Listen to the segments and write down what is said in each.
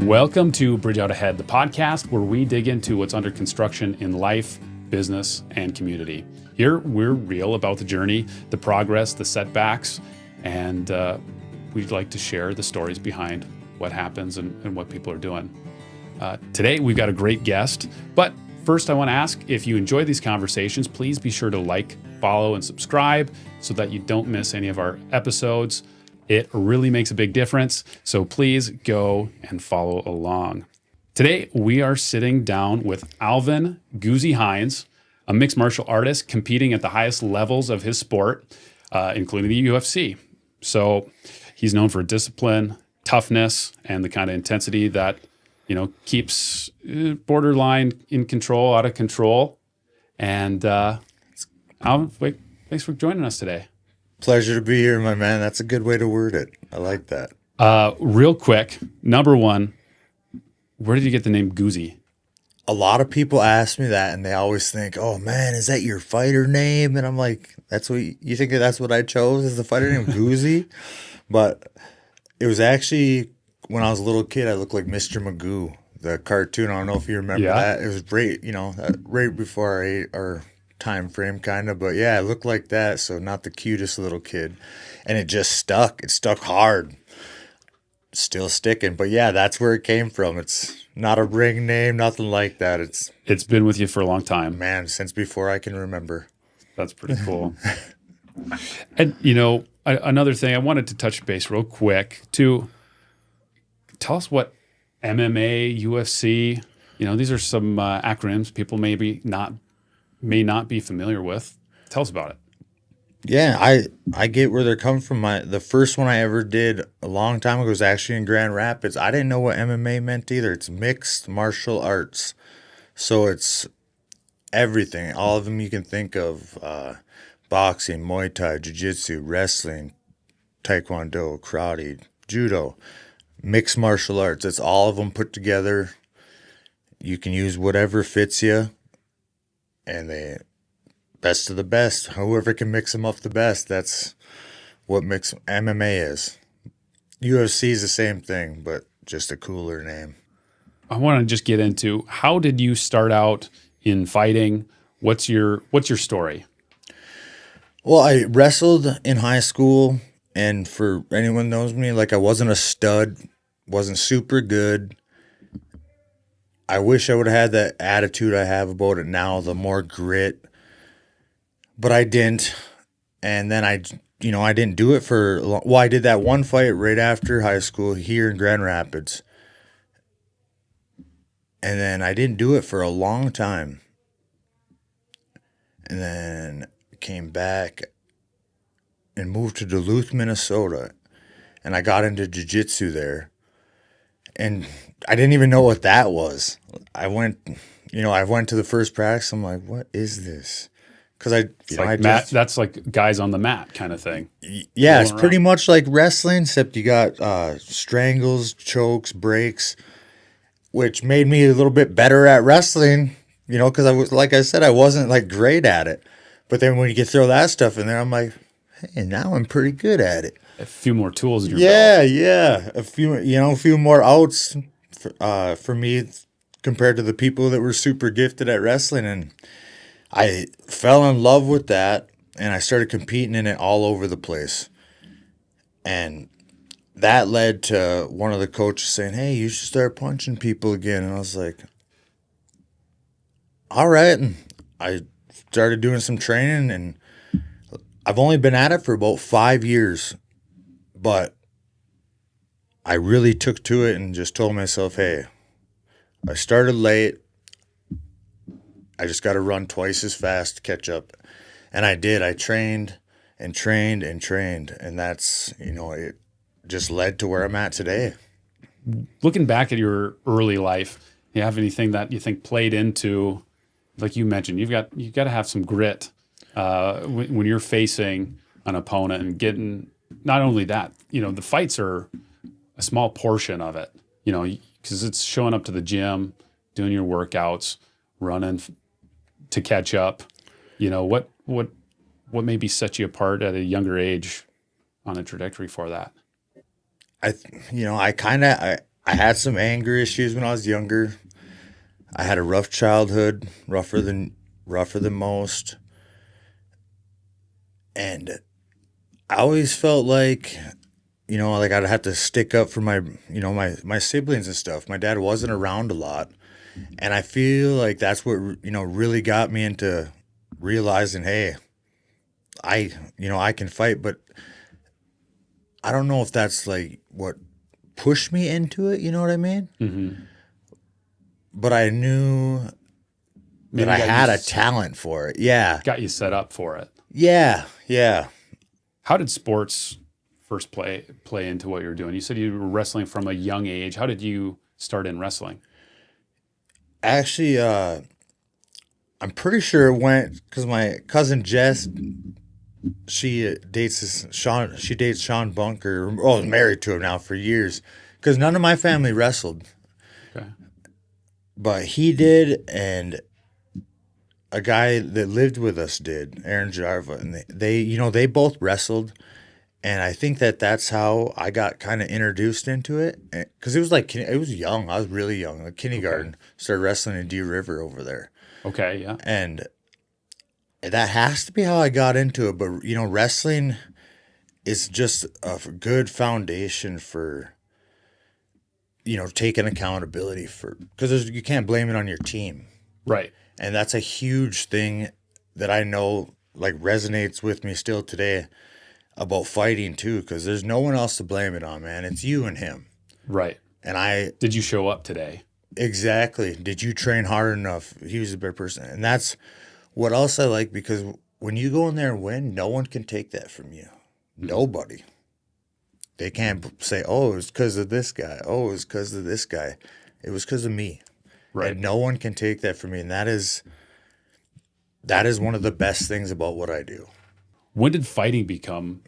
Welcome to Bridge Out Ahead, the podcast where we dig into what's under construction in life, business, and community. Here, we're real about the journey, the progress, the setbacks, and we'd like to share the stories behind what happens and what people are doing. Today, we've got a great guest, but first I want to ask, if you enjoy these conversations, please be sure to like, follow, and subscribe so that you don't miss any of our episodes. It really makes a big difference, so please go and follow along. Today, we are sitting down with Alvin Goozie Hines, a mixed martial artist competing at the highest levels of his sport, including the UFC. So he's known for discipline, toughness, and the kind of intensity that, keeps borderline in control, out of control. And Alvin, thanks for joining us today. Pleasure to be here, my man. That's a good way to word it. I like that. Real quick, number one, where did you get the name Goozie? A lot of people ask me that, and they always think, "Oh man, is that your fighter name?" And I'm like, "That's what you think? That's what I chose as the fighter name, Goozie?" But it was actually when I was a little kid. I looked like Mr. Magoo, the cartoon. I don't know if you remember that. It was right before our time frame, kind of. But yeah, I looked like that. So not the cutest little kid, and it just stuck. It stuck hard. Still sticking. But yeah, that's where it came from. It's not a ring name, nothing like that. It's been with you for a long time, man, since before I can remember. That's pretty cool. And another thing I wanted to touch base real quick to tell us what MMA, UFC, these are some acronyms people may not be familiar with. Tell us about it. Yeah, I get where they're coming from. The first one I ever did a long time ago was actually in Grand Rapids. I didn't know what MMA meant either. It's mixed martial arts. So it's everything. All of them you can think of. Boxing, Muay Thai, Jiu Jitsu, wrestling, Taekwondo, karate, judo, mixed martial arts. It's all of them put together. You can use whatever fits you. And they best of the best. Whoever can mix them up the best, that's what mix MMA is. UFC is the same thing, but just a cooler name. I want to just get into, how did you start out in fighting? What's your story? Well, I wrestled in high school, and for anyone knows me, I wasn't a stud, wasn't super good. I wish I would have had that attitude I have about it now, the more grit. But I didn't. And then I didn't do it for long. Well, I did that one fight right after high school here in Grand Rapids. And then I didn't do it for a long time. And then came back and moved to Duluth, Minnesota. And I got into Jiu Jitsu there. And I didn't even know what that was. I went to the first practice. I'm like, what is this? Because that's like guys on the mat kind of thing. Yeah, it's pretty much like wrestling, except you got strangles, chokes, breaks, which made me a little bit better at wrestling. Because I wasn't great at it. But then when you can throw that stuff in there, I'm like, hey, now I'm pretty good at it. A few more tools in your belt. Yeah. A few more outs for me compared to the people that were super gifted at wrestling. And I fell in love with that, and I started competing in it all over the place. And that led to one of the coaches saying, hey, you should start punching people again. And I was like, all right. And I started doing some training, and I've only been at it for about 5 years. But I really took to it and just told myself, hey, I started late. I just got to run twice as fast to catch up. And I did. I trained and trained and trained. And that's, it just led to where I'm at today. Looking back at your early life, do you have anything that you think played into, like you mentioned, you've got to have some grit when you're facing an opponent and getting, not only that, the fights are a small portion of it, because it's showing up to the gym, doing your workouts, running to catch up. What maybe set you apart at a younger age on a trajectory for that? I I had some anger issues when I was younger. I had a rough childhood, rougher than most. And I always felt like, like I'd have to stick up for my siblings and stuff. My dad wasn't around a lot. And I feel like that's what, really got me into realizing, hey, I can fight, but I don't know if that's like what pushed me into it. You know what I mean? Mm-hmm. But I knew that Maybe I had a talent for it. Yeah. got you set up for it. Yeah. Yeah. How did sports first play into what you were doing? You said you were wrestling from a young age. How did you start in wrestling? Actually, I'm pretty sure it went because my cousin Jess, she dates Sean Bunker. Oh, is married to him now for years. Because none of my family wrestled, Okay. but he did, and a guy that lived with us did, Aaron Jarva, and they both wrestled, and I think that's how I got kind of introduced into it. Because it was young. I was really young, like kindergarten. Okay. Started wrestling in Deer River over there, Okay. Yeah. and that has to be how I got into it. But wrestling is just a good foundation for taking accountability for, because you can't blame it on your team. Right. And that's a huge thing that I know like resonates with me still today about fighting too, because there's no one else to blame it on, man. It's you and him. Right. And Did you show up today? exactly. Did you train hard enough? He was a better person. And that's what else I like, because when you go in there and win, no one can take that from you. Nobody. They can't say, oh, it was because of this guy. Oh, it was because of this guy. It was because of me. Right. And no one can take that from me. And that is one of the best things about what I do. When did fighting become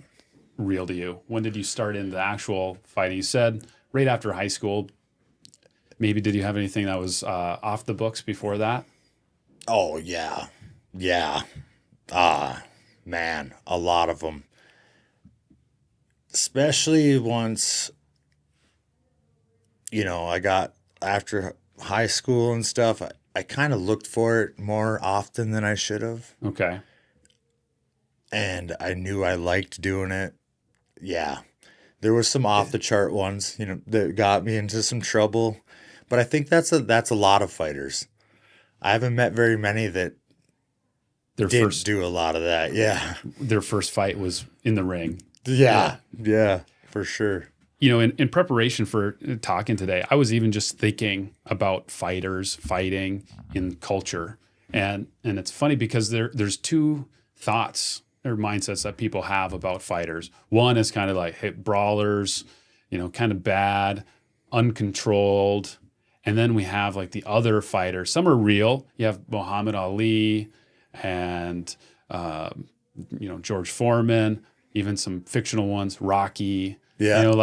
real to you? When did you start in the actual fighting? You said right after high school. Maybe did you have anything that was off the books before that? Oh, yeah. Yeah. Man, a lot of them. Especially once, I got after high school and stuff, I kind of looked for it more often than I should have. Okay. And I knew I liked doing it. Yeah. There was some off the chart ones, that got me into some trouble. But I think that's a lot of fighters. I haven't met very many that didn't do a lot of that. Yeah. Their first fight was in the ring. Yeah, for sure. In preparation for talking today, I was even just thinking about fighters fighting in culture. And it's funny because there's two thoughts or mindsets that people have about fighters. One is kind of like, hey, brawlers, kind of bad, uncontrolled. And then we have like the other fighters. Some are real. You have Muhammad Ali and, George Foreman, even some fictional ones, Rocky. Yeah. And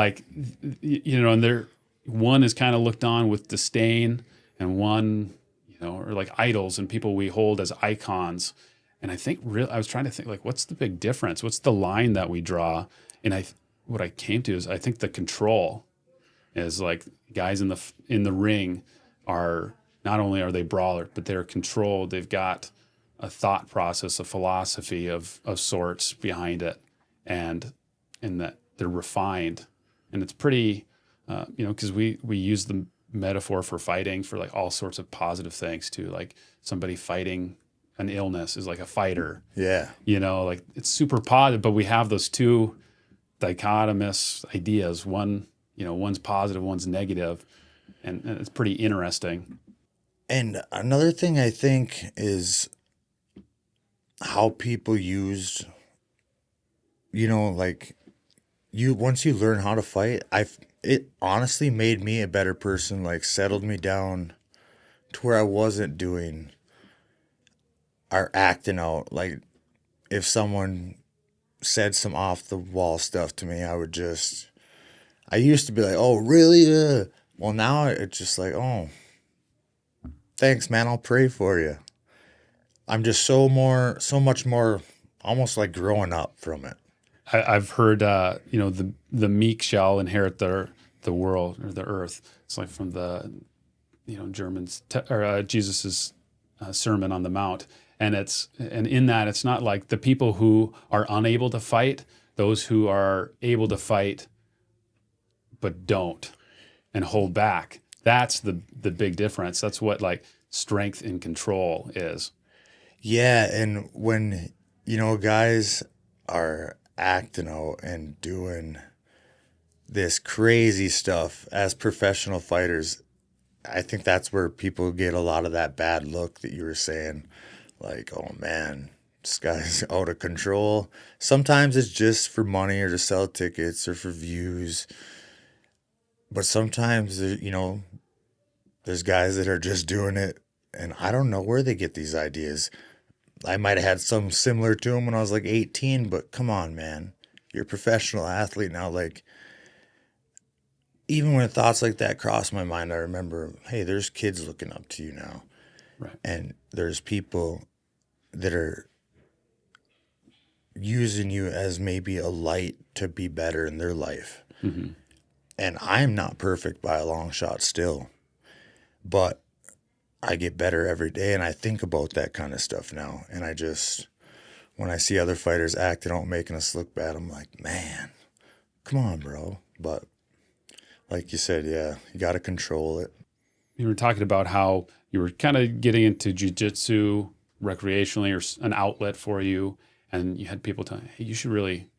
one is kind of looked on with disdain, and one, are like idols and people we hold as icons. And I think I was trying to think, like, what's the big difference? What's the line that we draw? And what I came to is I think the control is like guys in the ring are not only are they brawlers, but they're controlled. They've got a thought process, a philosophy of sorts behind it, and that they're refined. And it's pretty, because we use the metaphor for fighting for like all sorts of positive things too. Like somebody fighting an illness is like a fighter. Yeah. Like it's super positive, but we have those two dichotomous ideas. One, one's positive, one's negative, and it's pretty interesting. And another thing I think is how people used, like once you learn how to fight, it honestly made me a better person, like settled me down to where I wasn't doing or acting out. Like if someone said some off the wall stuff to me, I used to be like, oh, really? Well, now it's just like, oh, thanks, man. I'll pray for you. I'm just so much more almost like growing up from it. I've heard, the meek shall inherit the the world or the earth. It's like from the, Germans Jesus's Sermon on the Mount. And in that, it's not like the people who are unable to fight, those who are able to fight but don't and hold back. That's the big difference. That's what like strength and control is. Yeah, and when, guys are acting out and doing this crazy stuff as professional fighters, I think that's where people get a lot of that bad look that you were saying. Like, oh man, this guy's out of control. Sometimes it's just for money or to sell tickets or for views. But sometimes, there's guys that are just doing it, and I don't know where they get these ideas. I might have had some similar to them when I was like 18, but come on, man. You're a professional athlete now. Like, even when thoughts like that cross my mind, I remember, hey, there's kids looking up to you now. Right. And there's people that are using you as maybe a light to be better in their life. Mm-hmm. And I'm not perfect by a long shot still, but I get better every day, and I think about that kind of stuff now. And when I see other fighters acting out, making us look bad, I'm like, man, come on, bro. But like you said, yeah, you got to control it. You were talking about how you were kind of getting into jiu-jitsu recreationally, or an outlet for you, and you had people telling you, hey, you should really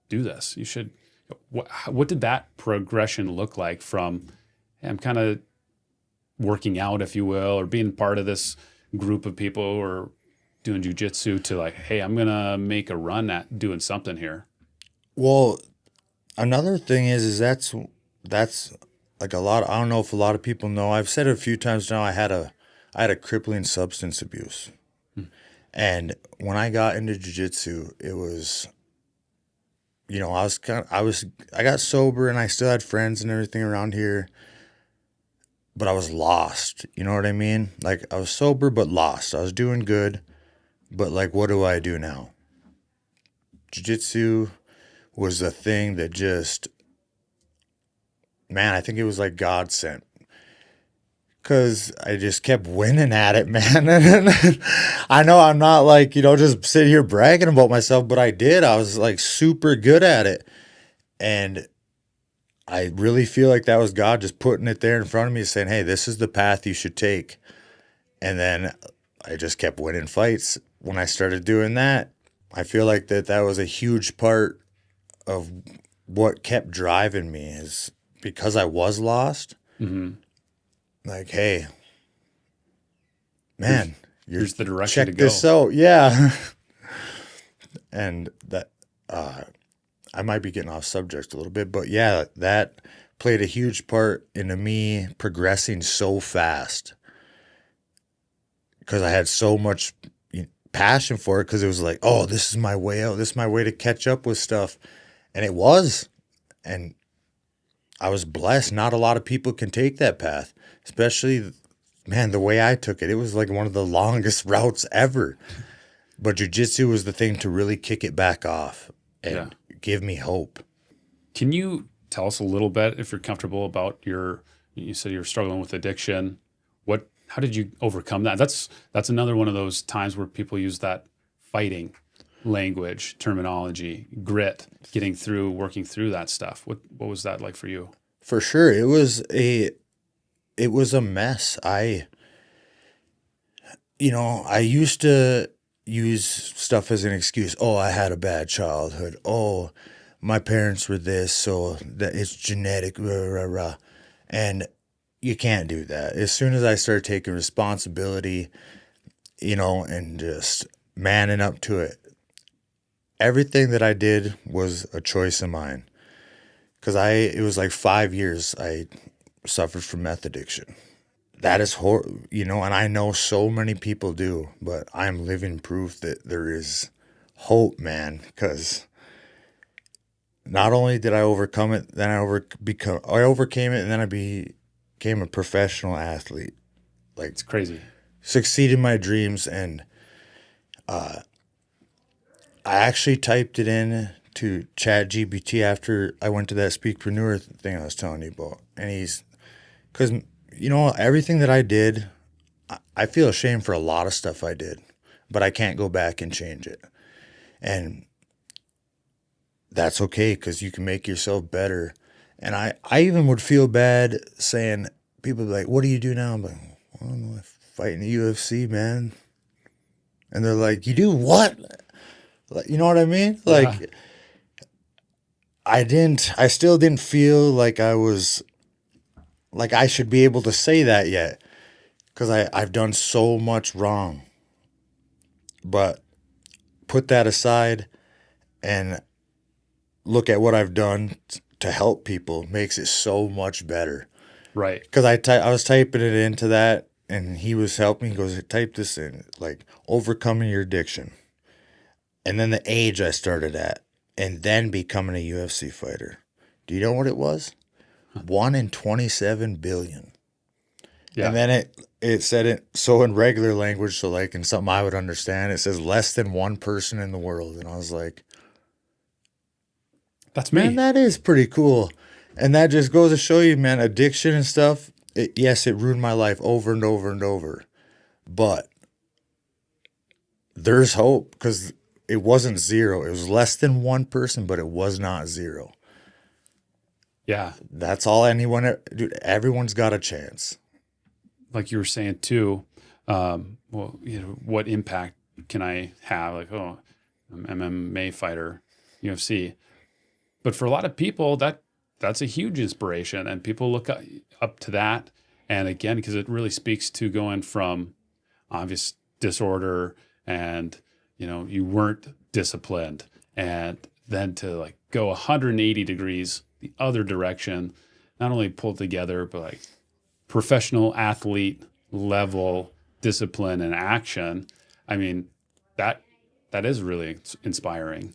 do this. You should. What did that progression look like from, hey, I'm kind of working out, if you will, or being part of this group of people or doing jiu-jitsu, to like, hey, I'm going to make a run at doing something here? Well, another thing is that's like a lot. I don't know if a lot of people know. I've said it a few times now. I had a crippling substance abuse. And when I got into jiu-jitsu, it was, I got sober and I still had friends and everything around here, but I was lost. You know what I mean? Like, I was sober, but lost. I was doing good, but like, what do I do now? Jiu-jitsu was the thing that just, man, I think it was like God sent. Because I just kept winning at it, man. And I know I'm not like, just sitting here bragging about myself, but I did. I was like super good at it. And I really feel like that was God just putting it there in front of me, saying, hey, this is the path you should take. And then I just kept winning fights. When I started doing that, I feel like that was a huge part of what kept driving me, is because I was lost. Mm-hmm. Like, hey, man, here's the direction to check go. this out. Yeah. And that, I might be getting off subject a little bit, but yeah, that played a huge part into me progressing so fast, because I had so much passion for it, because it was like, oh, this is my way out. This is my way to catch up with stuff. And it was. And I was blessed. Not a lot of people can take that path, especially, man, the way I took it. It was like one of the longest routes ever. But jiu-jitsu was the thing to really kick it back off and give me hope. Can you tell us a little bit, if you're comfortable, about you said you're struggling with addiction. How did you overcome that? That's another one of those times where people use that fighting language, terminology, grit, working through that stuff. What was that like for you? For sure. It was a mess. I used to use stuff as an excuse. Oh, I had a bad childhood. Oh, my parents were this, so that it's genetic, rah, rah, rah. And you can't do that. As soon as I started taking responsibility, and just manning up to it, everything that I did was a choice of mine. Because it was like 5 years I suffered from meth addiction. That is horrible, and I know so many people do, but I'm living proof that there is hope, man. Because not only did I overcome it, then I overcame it, and then I became a professional athlete. Like, it's crazy. Succeeded my dreams, and I actually typed it in to ChatGPT after I went to that Speakpreneur thing I was telling you about. And because, everything that I did, I feel ashamed for a lot of stuff I did, but I can't go back and change it. And that's okay, because you can make yourself better. And I even would feel bad saying, people be like, what do you do now? I'm like, I don't know, I fight in the UFC, man. And they're like, you do what? Like, you know what I mean? Like, yeah. I still didn't feel like I should be able to say that yet, because I've done so much wrong. But put that aside and look at what I've done to help people makes it so much better. Right. Because I was typing it into that, and he was helping. He goes, type this in, like, overcoming your addiction. And then the age I started at, and then becoming a UFC fighter. Do you know what it was? 1 in 27 billion. Yeah. And then it said it so in regular language, so like in something I would understand, it says less than one person in the world. And I was like, that's me. Man, that is pretty cool. And that just goes to show you, man, addiction and stuff, yes, it ruined my life over and over and over. But there's hope, because it wasn't zero. It was less than one person, but it was not zero. Yeah. That's all dude, everyone's got a chance. Like you were saying too, what impact can I have? Like, I'm an MMA fighter, UFC. But for a lot of people, that's a huge inspiration, and people look up to that. And again, because it really speaks to going from obvious disorder and, you weren't disciplined, and then to like go 180 degrees the other direction, not only pulled together, but like professional athlete level discipline and action. I mean, that is really inspiring.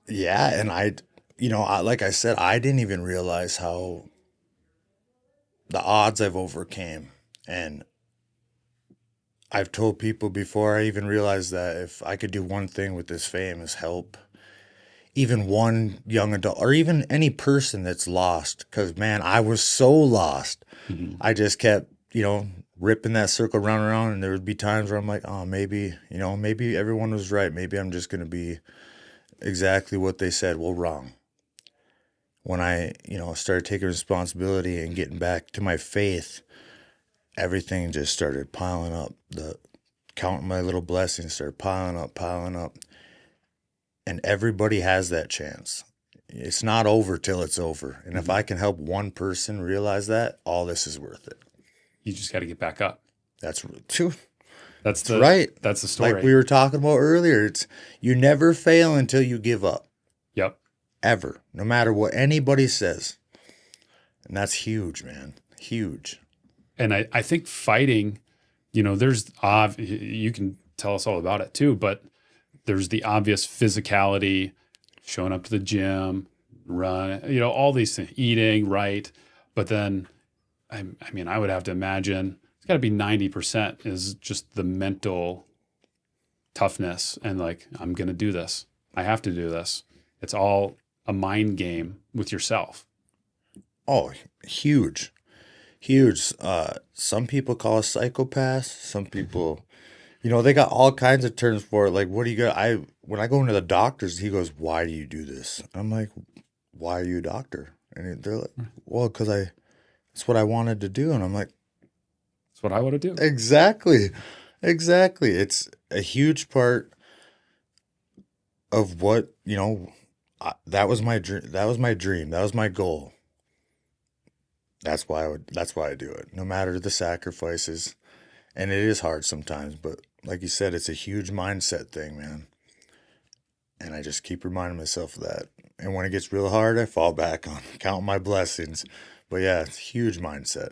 Yeah. And like I said, I didn't even realize how the odds I've overcame. And I've told people before I even realized that if I could do one thing with this fame is help even one young adult, or even any person that's lost. Because, man, I was so lost. Mm-hmm. I just kept, ripping that circle round and round. And there would be times where I'm like, oh, maybe everyone was right. Maybe I'm just going to be exactly what they said. Well, wrong. When I, started taking responsibility and getting back to my faith, everything just started piling up. Counting my little blessings started piling up. And everybody has that chance. It's not over till it's over. And if I can help one person realize that, all this is worth it. You just got to get back up. That's right. That's the story. Like we were talking about earlier, you never fail until you give up. Yep. Ever. No matter what anybody says. And that's huge, man. Huge. And I think fighting, there's you can tell us all about it too, but there's the obvious physicality, showing up to the gym, run, all these things, eating right. But then, I would have to imagine it's got to be 90% is just the mental toughness and like, I'm going to do this. I have to do this. It's all a mind game with yourself. Oh, huge. Huge. Some people call us psychopaths. Some people... they got all kinds of terms for it. Like, what do you got? When I go into the doctors, he goes, why do you do this? I'm like, why are you a doctor? And they're like, well, because it's what I wanted to do. And I'm like, that's what I want to do. Exactly. It's a huge part of what, that was my dream. That was my dream. That was my goal. That's why I do it. No matter the sacrifices. And it is hard sometimes, but like you said, it's a huge mindset thing, man. And I just keep reminding myself of that. And when it gets real hard, I fall back on counting my blessings. But yeah, it's a huge mindset.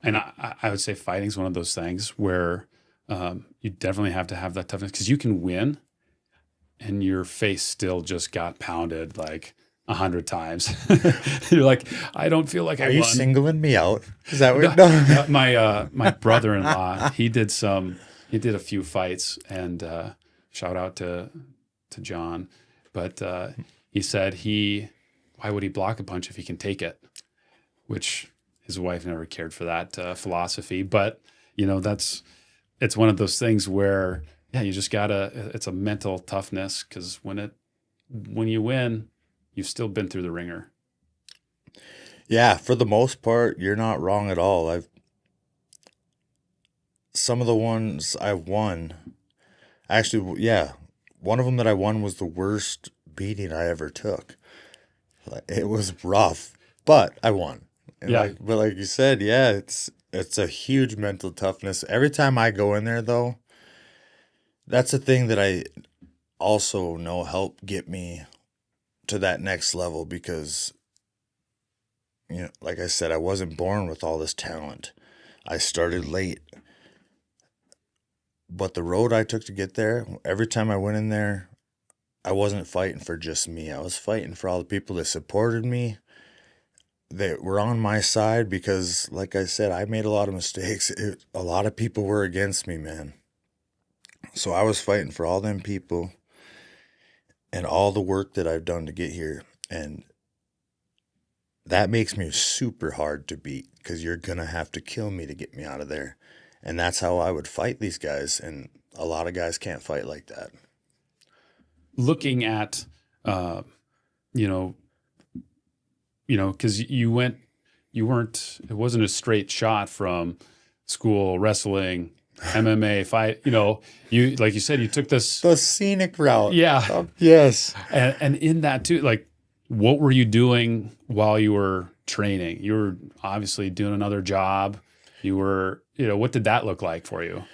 And I would say fighting is one of those things where you definitely have to have that toughness, because you can win and your face still just got pounded like 100 times. You're like, I don't feel like I won. Are you singling me out? Is that what? No. My brother-in-law, he did a few fights, and shout out to John, but he said why would he block a punch if he can take it? Which his wife never cared for that philosophy. But, it's one of those things where, yeah, you just it's a mental toughness, because when you win, you've still been through the ringer. Yeah, for the most part, you're not wrong at all. Some of the ones I've won, actually, yeah, one of them that I won was the worst beating I ever took. It was rough, but I won. And Yeah. but like you said, yeah, it's a huge mental toughness. Every time I go in there, though, that's a thing that I also know help get me to that next level, because, like I said, I wasn't born with all this talent. I started late. But the road I took to get there, every time I went in there, I wasn't fighting for just me. I was fighting for all the people that supported me, that were on my side, because, like I said, I made a lot of mistakes. A lot of people were against me, man. So I was fighting for all them people and all the work that I've done to get here. And that makes me super hard to beat, because you're going to have to kill me to get me out of there. And that's how I would fight these guys. And a lot of guys can't fight like that. Looking at, because it wasn't a straight shot from school, wrestling, MMA fight. You, like you said, you took this The scenic route. Yeah. Yes. And in that too, like, what were you doing while you were training? You were obviously doing another job. You were, what did that look like for you?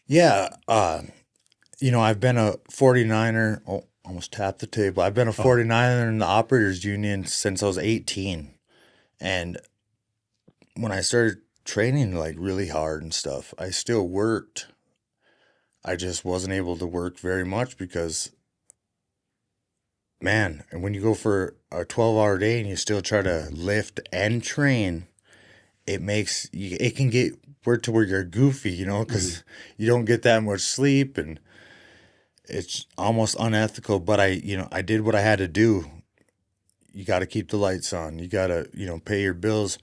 Yeah. I've been a 49er. Oh, almost tapped the table. I've been a 49er in the operators union since I was 18. And when I started training like really hard and stuff, I still worked. I just wasn't able to work very much because, man, and when you go for a 12-hour day and you still try to lift and train, it can get to where you're goofy, because you don't get that much sleep, and it's almost unethical. But I did what I had to do. You got to keep the lights on. You got to, pay your bills.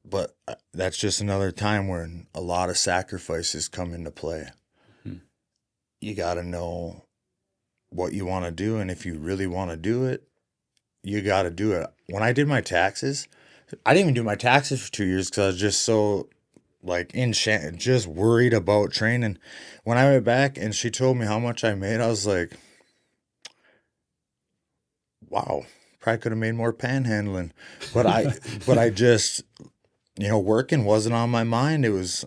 But that's just another time when a lot of sacrifices come into play. Mm-hmm. You got to know what you want to do. And if you really want to do it, you got to do it. When I did my taxes, I didn't even do my taxes for 2 years because I was just so just worried about training. When I went back and she told me how much I made, I was like, wow, probably could have made more panhandling. But I just, working wasn't on my mind. It was,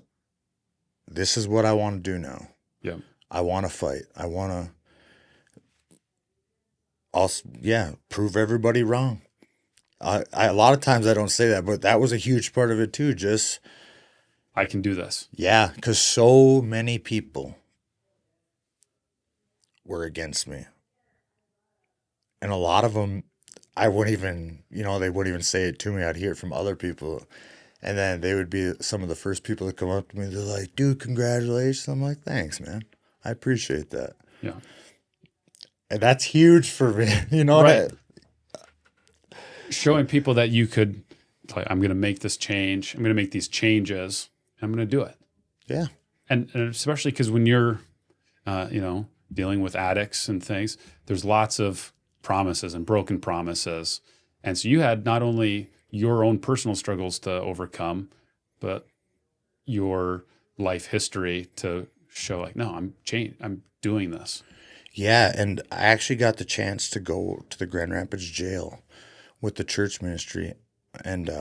this is what I want to do now. Yeah. I want to fight. I want to also, prove everybody wrong. A lot of times I don't say that, but that was a huge part of it too. Just, I can do this. Yeah, because so many people were against me. And a lot of them, I wouldn't even, they wouldn't even say it to me. I'd hear it from other people. And then they would be some of the first people to come up to me. They're like, dude, congratulations. I'm like, thanks, man. I appreciate that. Yeah. And that's huge for me, Right. Showing people that you could, like, I'm going to make this change. I'm going to make these changes. I'm going to do it. Yeah. And especially because when you're, dealing with addicts and things, there's lots of promises and broken promises. And so you had not only your own personal struggles to overcome, but your life history to show, like, no, I'm doing this. Yeah. And I actually got the chance to go to the Grand Rapids jail with the church ministry and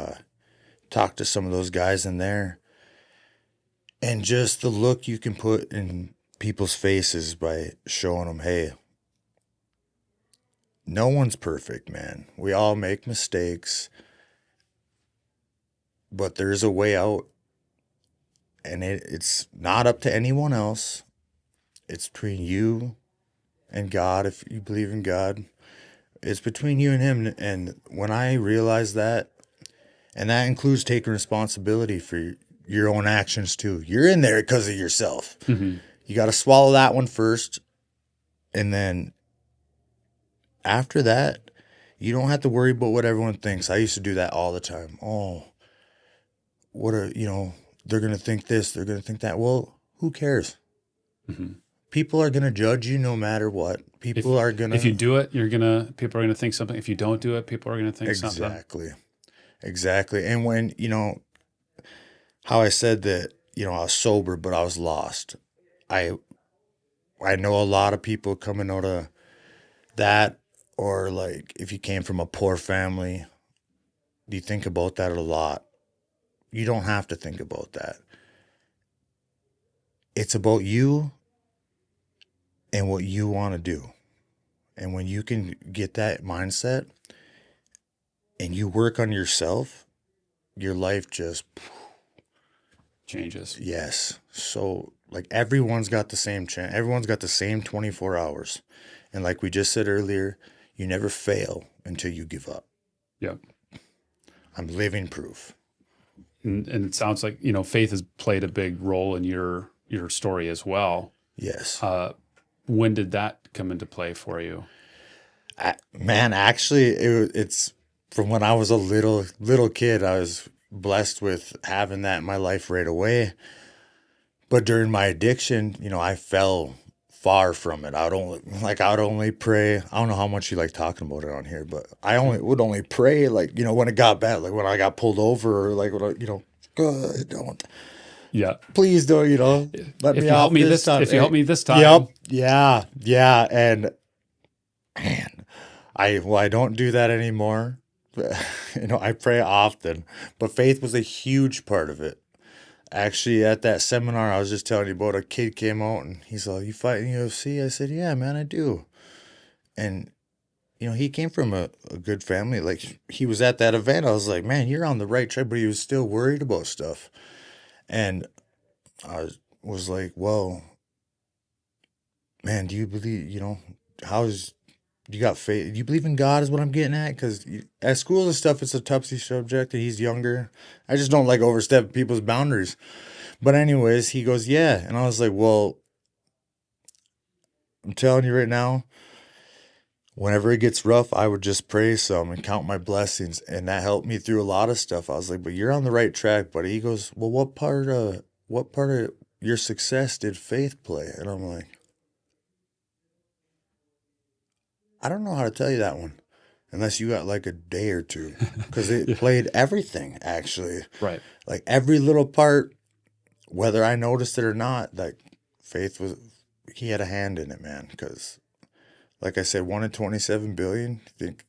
talk to some of those guys in there. And just the look you can put in people's faces by showing them, hey, no one's perfect, man. We all make mistakes, but there's a way out. And it's not up to anyone else. It's between you and God, if you believe in God. It's between you and him. And when I realized that, and that includes taking responsibility for your own actions too. You're in there because of yourself. Mm-hmm. You got to swallow that one first. And then after that, you don't have to worry about what everyone thinks. I used to do that all the time. Oh, what are, they're going to think this, they're going to think that. Well, who cares? Mm-hmm. People are going to judge you no matter what. People are going If you to. do it, people are gonna think something. If you don't do it, people are gonna think something. Exactly. Exactly. And when, how I said that, I was sober, but I was lost. I I know a lot of people coming out of that, or like if you came from a poor family, you think about that a lot. You don't have to think about that. It's about you and what you want to do. And when you can get that mindset and you work on yourself, your life just, Changes. yes. So, like, everyone's got the same chance. Everyone's got the same 24 hours. And like we just said earlier, you never fail until you give up. Yep. I'm living proof. And it sounds like, faith has played a big role in your story as well. Yes. When did that come into play for you? Man, actually, it's from when I was a little kid. I was blessed with having that in my life right away. But during my addiction, I fell far from it. I'd only pray. I don't know how much you like talking about it on here, but I would only pray like, when it got bad, like when I got pulled over, or like when God, don't, Yeah. please don't, let If me you help off me this time. if you help me this time. Yep. Yeah. Yeah. And man, I don't do that anymore. I pray often, but faith was a huge part of it. Actually, at that seminar, I was just telling you about, a kid came out and he's like, "You fight in UFC?" I said, "Yeah, man, I do." And, he came from a good family. Like, he was at that event. I was like, "Man, you're on the right track," but he was still worried about stuff. And I was like, "Well, man, do you believe, do you got faith? Do you believe in God is what I'm getting at? Because at school and stuff, it's a touchy subject and he's younger. I just don't like overstepping people's boundaries." But anyways, he goes, "Yeah." And I was like, "Well, I'm telling you right now, whenever it gets rough, I would just pray some and count my blessings." And that helped me through a lot of stuff. I was like, "But you're on the right track, buddy." He goes, "Well, what part of your success did faith play?" And I'm like, "I don't know how to tell you that one. Unless you got like a day or two." Because it Yeah. played everything, actually. Right. Like every little part, whether I noticed it or not, like he had a hand in it, man. Because, like I said, 1 in 27 billion, I think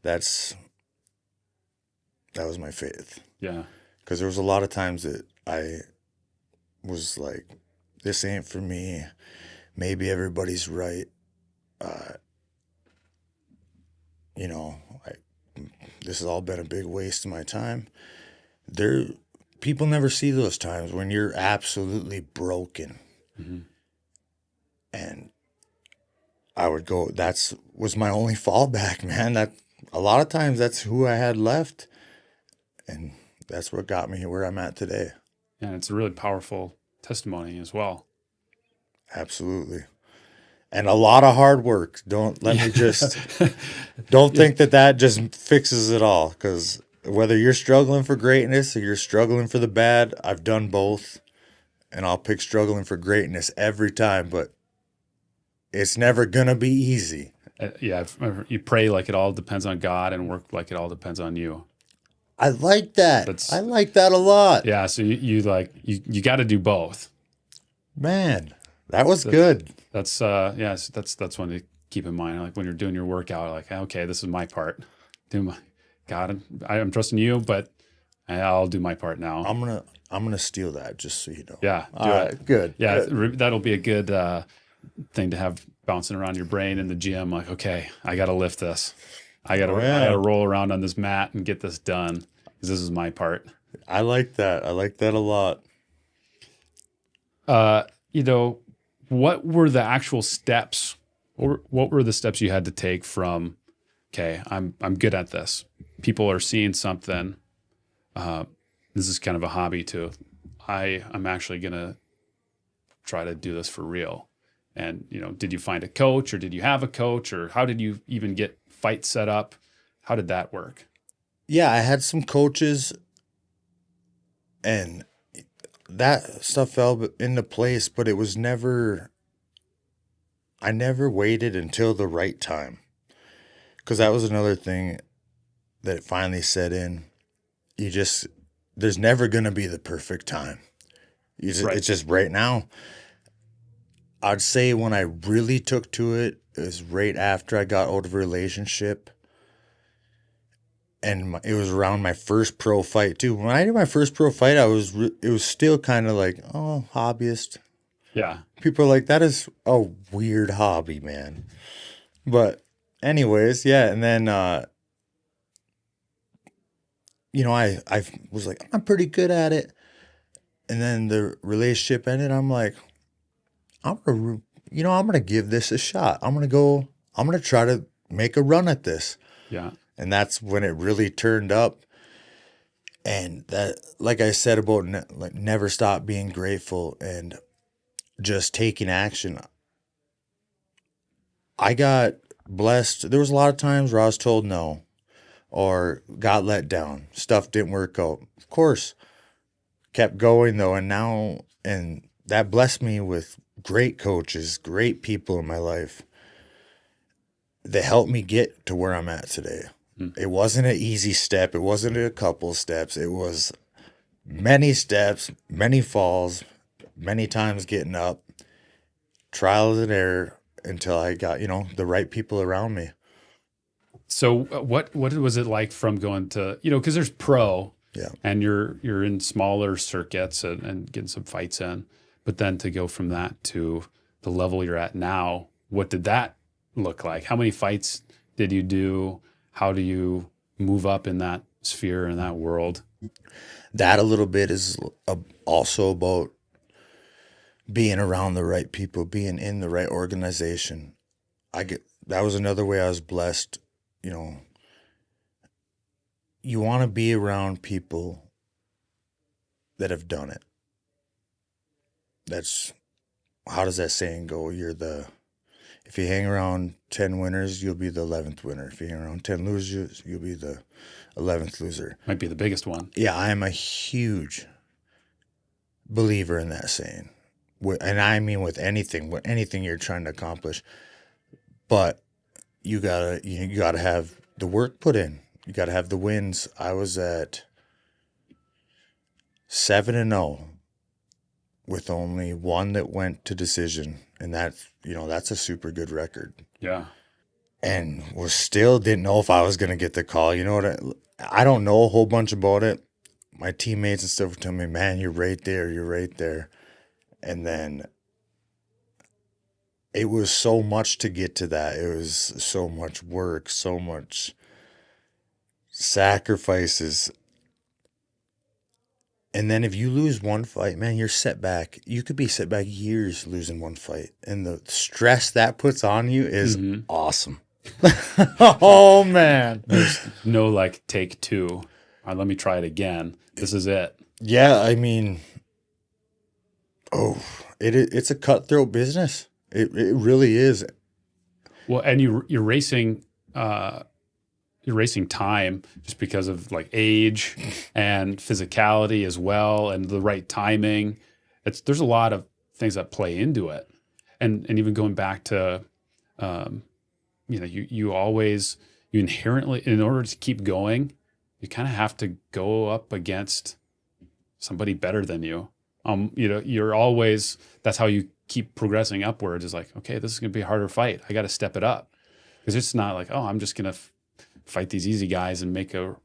that was my faith. Yeah. Because there was a lot of times that I was like, this ain't for me. Maybe everybody's right. Uh, I, this has all been a big waste of my time. People never see those times when you're absolutely broken. Mm-hmm. And I would go, was my only fallback, man. That a lot of times that's who I had left. And that's what got me where I'm at today. And it's a really powerful testimony as well. Absolutely. And a lot of hard work. Don't let me just, don't Yeah. think that just fixes it all. Because whether you're struggling for greatness or you're struggling for the bad, I've done both. And I'll pick struggling for greatness every time. But it's never going to be easy. Yeah. You pray like it all depends on God and work like it all depends on you. I like that. That's I like that a lot. Yeah. So you got to do both. Man, that was good. That's that's one to keep in mind. Like when you're doing your workout, like, okay, this is my part. God, I'm trusting you, but I'll do my part now. I'm gonna steal that, just so you know. Yeah, All right, good. Yeah, Good. that'll be a good thing to have bouncing around your brain in the gym. Like, okay, I got to lift this. I got to roll around on this mat and get this done because this is my part. I like that. I like that a lot. What were the actual steps? What were the steps you had to take from, okay, I'm good at this. People are seeing something. This is kind of a hobby too. I'm actually going to try to do this for real. And, did you find a coach, or did you have a coach, or how did you even get fights set up? How did that work? Yeah, I had some coaches, and that stuff fell into place, but it was never, I never waited until the right time. Because that was another thing that finally set in. There's never going to be the perfect time. Right. It's just right now. I'd say when I really took to it, it was right after I got out of a relationship. And it was around my first pro fight too. When I did my first pro fight, it was still kind of like, oh, hobbyist. Yeah. People are like, that is a weird hobby, man. But anyways, yeah. And then, I was like, I'm pretty good at it. And then the relationship ended. I'm like, I'm going to give this a shot. I'm going to try to make a run at this. Yeah. And that's when it really turned up. And that, like I said about never stop being grateful and just taking action. I got blessed. There was a lot of times where I was told no or got let down. Stuff didn't work out. Of course, kept going though. And that blessed me with great coaches, great people in my life that helped me get to where I'm at today. It wasn't an easy step. It wasn't a couple steps. It was many steps, many falls, many times getting up, trials and error until I got, the right people around me. So what was it like from going to, because there's pro, Yeah. and you're in smaller circuits and getting some fights in, but then to go from that to the level you're at now, what did that look like? How many fights did you do? How do you move up in that sphere, in that world? That a little bit is also about being around the right people, being in the right organization. That was another way I was blessed. You want to be around people that have done it. How does that saying go? If you hang around 10 winners, you'll be the 11th winner. If you hang around 10 losers, you'll be the 11th loser. Might be the biggest one. Yeah, I am a huge believer in that saying. And I mean with anything you're trying to accomplish. But you gotta have the work put in. You gotta have the wins. I was at 7-0 with only one that went to decision, and that's a super good record. Yeah. And didn't know if I was gonna get the call. You know what? I don't know a whole bunch about it. My teammates and stuff would tell me, "Man, you're right there. You're right there." And then it was so much to get to that. It was so much work, so much sacrifices. And then if you lose one fight, man, you're set back. You could be set back years losing one fight. And the stress that puts on you is awesome. Oh, man. There's no take two. Let me try it again. This is it. Yeah, I mean, it's a cutthroat business. It really is. Well, and you're racing time just because of age and physicality as well, and the right timing. There's a lot of things that play into it, and even going back to, you inherently, in order to keep going, you kind of have to go up against somebody better than you. You're always, that's how you keep progressing upwards. Is okay, this is going to be a harder fight. I got to step it up, because it's not I'm just going to fight these easy guys and make a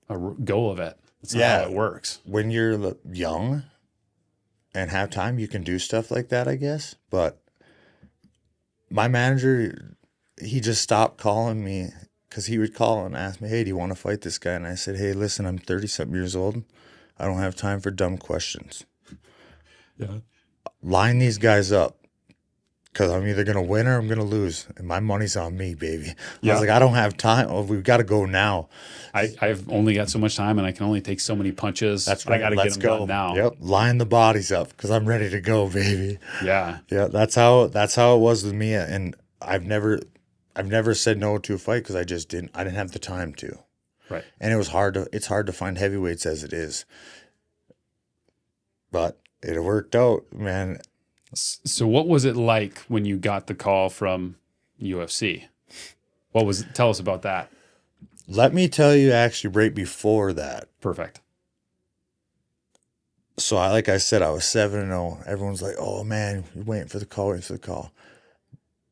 go of it. That's not how it works. When you're young and have time, you can do stuff like that, I guess. But my manager, he just stopped calling me, because he would call and ask me, "Hey, do you want to fight this guy?" And I said, "Hey, listen, I'm 30-something years old. I don't have time for dumb questions. Yeah. Line these guys up. because I'm either going to win or I'm going to lose. And my money's on me, baby. I Yeah. was like, I don't have time. Oh, we've got to go now. I've only got so much time and I can only take so many punches. That's right. I got to get them done now. Yep. Line the bodies up because I'm ready to go, baby. Yeah. Yeah. That's how it was with me. And I've never said no to a fight because I didn't have the time to. Right. And it's hard to find heavyweights as it is. But it worked out, man. So what was it like when you got the call from UFC? Tell us about that. Let me tell you actually right before that. Perfect. So like I said, I was 7-0. Everyone's like, oh man, you're waiting for the call.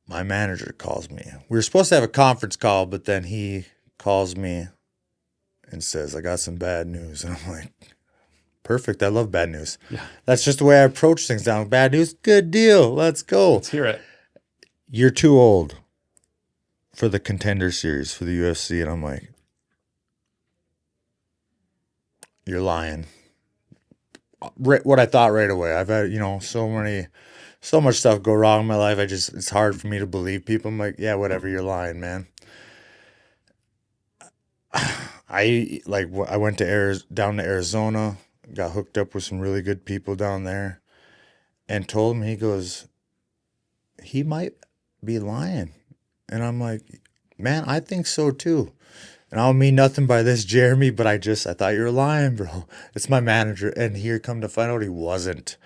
My manager calls me. We were supposed to have a conference call, but then he calls me and says, I got some bad news. And I'm like, perfect. I love bad news. Yeah. That's just the way I approach things now. Bad news, good deal. Let's go. Let's hear it. You're too old for the Contender Series for the UFC. And I'm like, you're lying. What I thought right away. I've had, so much stuff go wrong in my life. It's hard for me to believe people. I'm like, yeah, whatever. You're lying, man. I went down to Arizona, got hooked up with some really good people down there, and told him, he goes, he might be lying. And I'm like, man, I think so too. And I don't mean nothing by this, Jeremy, but I thought you were lying, bro. It's my manager. And here come to find out he wasn't.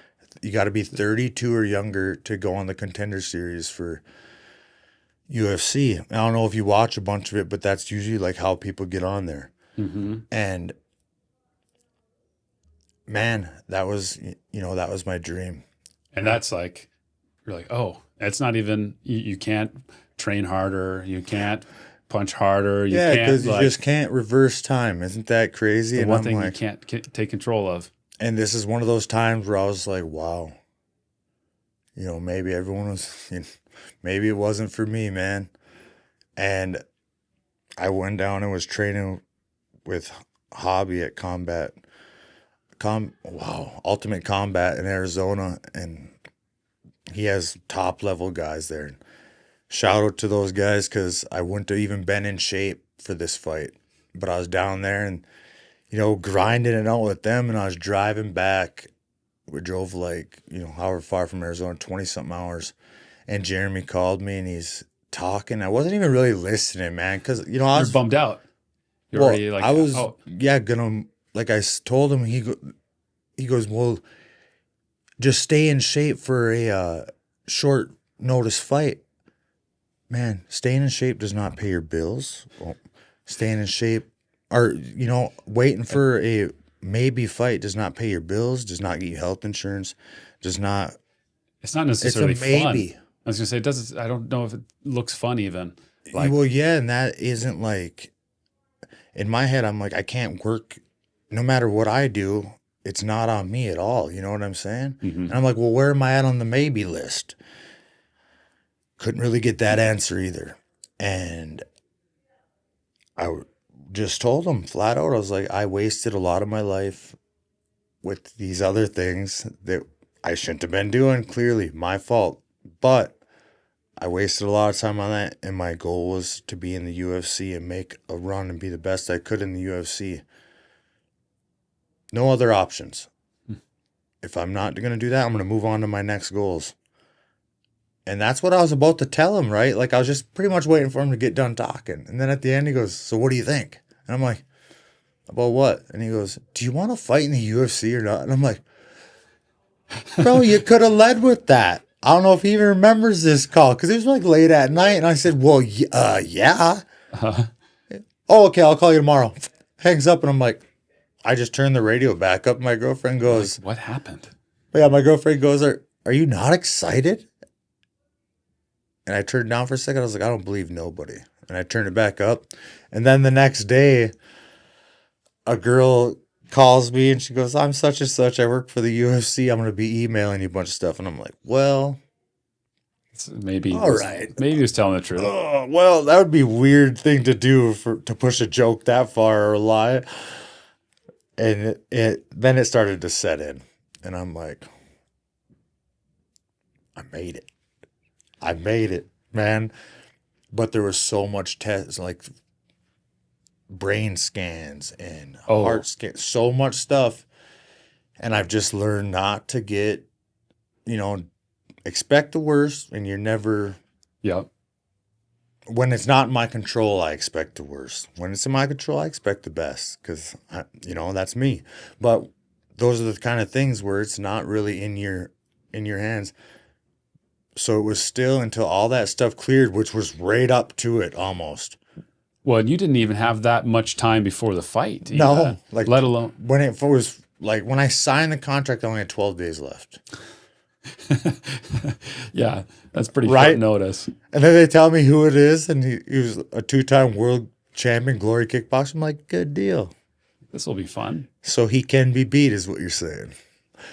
You got to be 32 or younger to go on the Contender Series for UFC. I don't know if you watch a bunch of it, but that's usually like how people get on there. Mm-hmm. And man, that was my dream. And that's like, you're like, oh, it's not even, you can't train harder. You can't punch harder. Yeah, because you just can't reverse time. Isn't that crazy? The one thing you can't take control of. And this is one of those times where I was like, wow, maybe maybe it wasn't for me, man. And I went down and was training with Hobby at Ultimate Combat in Arizona. And he has top level guys there. Shout out to those guys because I wouldn't have even been in shape for this fight. But I was down there and, grinding it out with them. And I was driving back. We drove however far from Arizona, 20-something hours. And Jeremy called me and he's talking. I wasn't even really listening, man, because, I was bummed out. You're already like, I was, I told him, he goes, well, just stay in shape for a short notice fight. Man, staying in shape does not pay your bills. Well, staying in shape or, waiting for a maybe fight does not pay your bills, does not get you health insurance, does not. It's not necessarily it's a maybe. Fun. I was going to say, I don't know if it looks fun even. Well, yeah, and that isn't like, in my head, I'm like, I can't work no matter what I do. It's not on me at all. You know what I'm saying? Mm-hmm. And I'm like, well, where am I at on the maybe list? Couldn't really get that answer either. And I just told him flat out, I was like, I wasted a lot of my life with these other things that I shouldn't have been doing. Clearly, my fault. But I wasted a lot of time on that. And my goal was to be in the UFC and make a run and be the best I could in the UFC. No other options. If I'm not going to do that, I'm going to move on to my next goals. And that's what I was about to tell him, right? Like, I was just pretty much waiting for him to get done talking. And then at the end, he goes, so what do you think? And I'm like, about what? And he goes, do you want to fight in the UFC or not? And I'm like, bro, you could have led with that. I don't know if he even remembers this call because it was like late at night. And I said, well, yeah. Uh-huh. Oh, okay, I'll call you tomorrow. Hangs up. And I'm like, I just turned the radio back up. My girlfriend goes, like, what happened? Yeah, my girlfriend goes, are you not excited? And I turned it down for a second. I was like, I don't believe nobody. And I turned it back up. And then the next day, a girl calls me and she goes, I'm such and such. I work for the UFC. I'm going to be emailing you a bunch of stuff. And I'm like, well, maybe. All right. Maybe he was telling the truth. Well, that would be a weird thing to do to push a joke that far or lie. And then it started to set in. And I'm like, I made it. I made it, man. But there was so much test, like brain scans and Oh, heart scans, so much stuff. And I've just learned not to get, you know, expect the worst, and you're never, yep. when it's not in my control, I expect the worst. When it's in my control, I expect the best because, that's me. But those are the kind of things where it's not really in your hands. So it was still until all that stuff cleared, which was right up to it almost. Well, and you didn't even have that much time before the fight, No, like let alone. when it was like when I signed the contract, I only had 12 days left. Yeah, that's pretty short Right? notice. And then they tell me who it is, and he was a 2-time world champion, glory kickboxer. I'm like, good deal. This will be fun. So he can be beat, is what you're saying.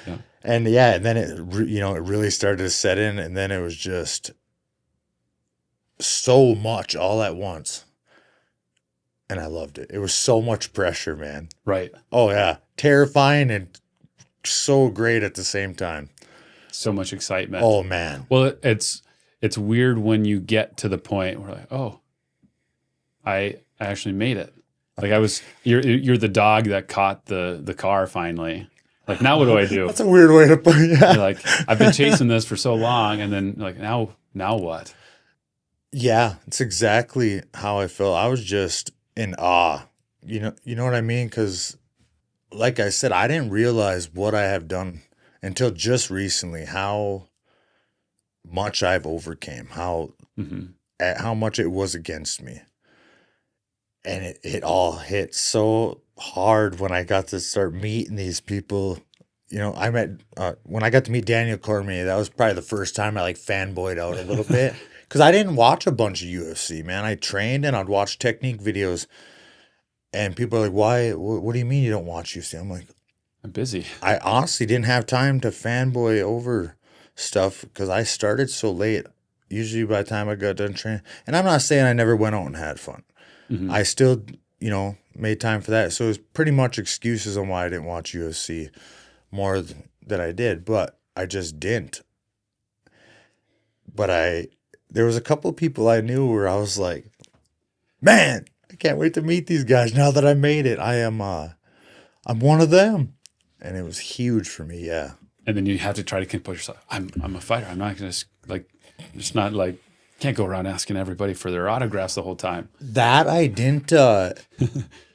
Yeah. And yeah, and then it really started to set in, and then it was just so much all at once. And I loved it. It was so much pressure, man. Right. Oh yeah, terrifying and so great at the same time. So much excitement. Oh man. Well, it's weird when you get to the point where like, oh, I actually made it. Like you're the dog that caught the car finally. Like, now what do I do? That's a weird way to put it. Yeah. You're like, I've been chasing this for so long, and then like now what? Yeah, it's exactly how I felt. I was just in awe. You know what I mean? Because, like I said, I didn't realize what I have done until just recently. How much I've overcame. How much it was against me, and it all hit so hard when I got to start meeting these people. I met when I got to meet Daniel Cormier. That was probably the first time I like fanboyed out a little bit. Because I didn't watch a bunch of UFC, man. I trained and I'd watch technique videos. And people are like, why? What do you mean you don't watch UFC? I'm like, I'm busy. I honestly didn't have time to fanboy over stuff because I started so late. Usually by the time I got done training. And I'm not saying I never went out and had fun. Mm-hmm. I still, made time for that. So it was pretty much excuses on why I didn't watch UFC more than I did. But I just didn't. But there was a couple of people I knew where I was like, man, I can't wait to meet these guys now that I made it. I'm one of them. And it was huge for me, yeah. And then you have to try to compose yourself. I'm a fighter. I'm not going to it's not like, can't go around asking everybody for their autographs the whole time. That I didn't,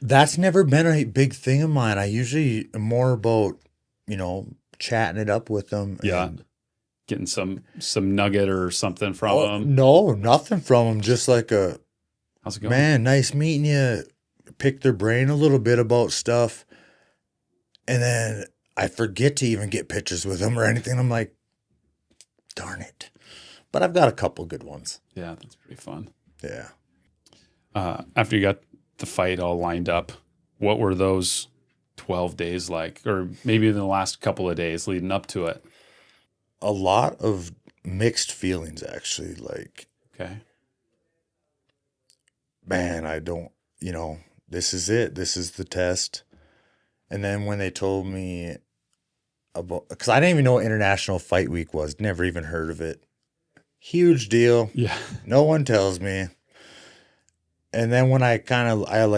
that's never been a big thing of mine. I usually am more about, chatting it up with them. Yeah. Getting some nugget or something from them. No, nothing from them. Just like How's it going? Man, nice meeting you. Pick their brain a little bit about stuff. And then I forget to even get pictures with them or anything. I'm like, darn it. But I've got a couple good ones. Yeah, that's pretty fun. Yeah. After you got the fight all lined up, what were those 12 days like? Or maybe the last couple of days leading up to it? A lot of mixed feelings, actually. Like, okay, man, I don't, this is it. This is the test. And then when they told me about, because I didn't even know what International Fight Week was, never even heard of it. Huge deal. Yeah. No one tells me. And then when I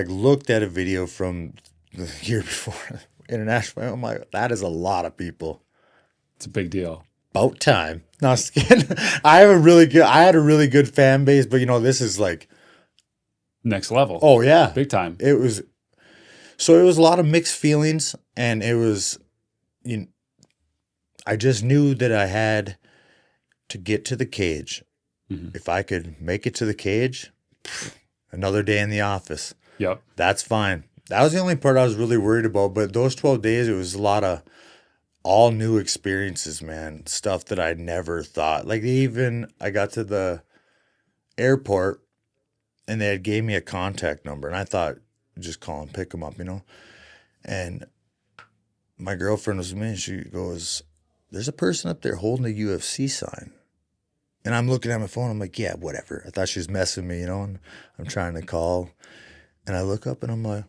looked at a video from the year before International Fight, I'm like, that is a lot of people. It's a big deal. About time. No, I was kidding. I had a really good fan base, but this is like next level. Oh yeah. Big time. It was a lot of mixed feelings, and it was I just knew that I had to get to the cage. Mm-hmm. If I could make it to the cage, another day in the office. Yep. That's fine. That was the only part I was really worried about, but those 12 days it was a lot of all new experiences, man. Stuff that I never thought. Like, even I got to the airport and they had gave me a contact number, and I thought, just call and pick them up, And my girlfriend was with me, and she goes, there's a person up there holding a UFC sign. And I'm looking at my phone. I'm like, yeah, whatever. I thought she was messing with me, and I'm trying to call. And I look up and I'm like,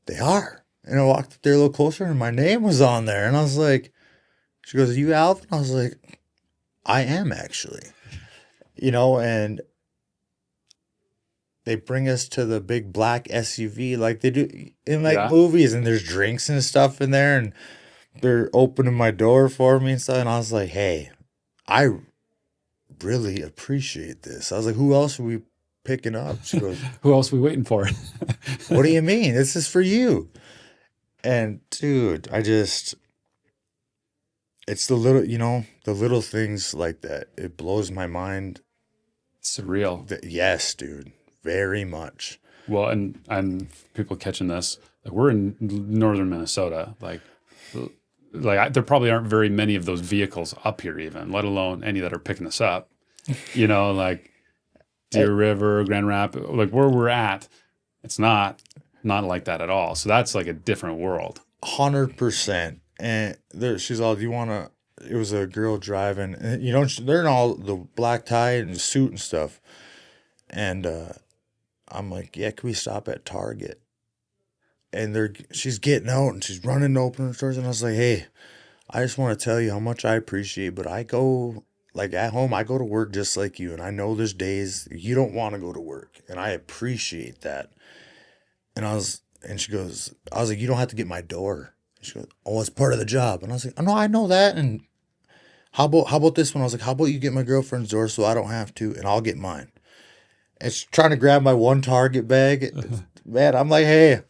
they are. And I walked up there a little closer and my name was on there. And I was like, she goes, are you Alvin? I was like, I am actually, you know, and they bring us to the big black SUV like they do in like Yeah. movies, and there's drinks and stuff in there, and they're opening my door for me and stuff. And I was like, hey, I really appreciate this. I was like, who else are we picking up? She goes, Who else are we waiting for? what do you mean? This is for you. And dude, it's the little, the little things like that. It blows my mind. Surreal. Yes, dude, very much. Well, and people catching this, like we're in northern Minnesota, there probably aren't very many of those vehicles up here even, let alone any that are picking us up. Like Deer River, Grand Rapids, like where we're at, it's not like that at all. So that's like a different world. 100%. And she's all, do you want to? It was a girl driving, and they're in all the black tie and suit and stuff. And I'm like, yeah, can we stop at Target? And she's getting out and she's running to open the doors. And I was like, hey, I just want to tell you how much I appreciate, but I go, like at home, I go to work just like you. And I know there's days you don't want to go to work. And I appreciate that. And she goes, I was like, you don't have to get my door. She goes, oh, it's part of the job. And I was like, oh, no, I know that. And how about this one? I was like, how about you get my girlfriend's door so I don't have to, and I'll get mine. And she's trying to grab my one Target bag. Man, I'm like, hey,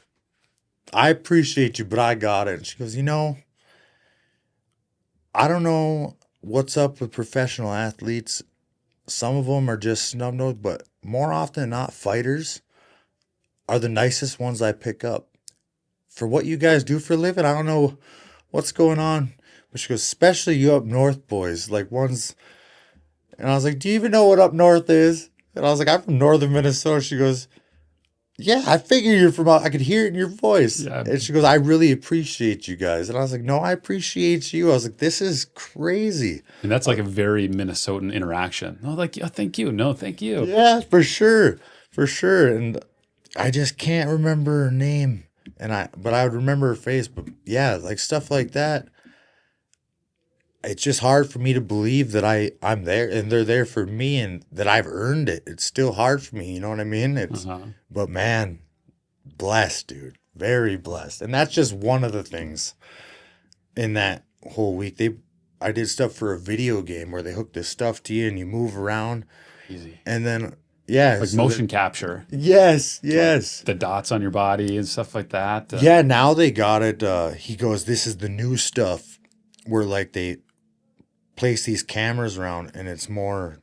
I appreciate you, but I got it. And she goes, I don't know what's up with professional athletes. Some of them are just snub-nosed, but more often than not, fighters are the nicest ones I pick up. For what you guys do for a living, I don't know what's going on. But she goes, especially you up north boys, like ones. And I was like, do you even know what up north is? And I was like, I'm from northern Minnesota. She goes, yeah, I figure you're from out. I could hear it in your voice. Yeah. And she goes, I really appreciate you guys. And I was like, no, I appreciate you. I was like, this is crazy. And that's like a very Minnesotan interaction. No, like, oh, thank you. No, thank you. Yeah, for sure. For sure. And I just can't remember her name. But I would remember her face. But yeah, like stuff like that. It's just hard for me to believe that I'm there and they're there for me and that I've earned it. It's still hard for me. You know what I mean? But man, blessed, dude. Very blessed. And that's just one of the things in that whole week. I did stuff for a video game where they hook this stuff to you and you move around. Easy. And then, yeah. Like motion capture. Yes. Like the dots on your body and stuff like that. Yeah, now they got it. He goes, this is the new stuff where like they place these cameras around and it's more,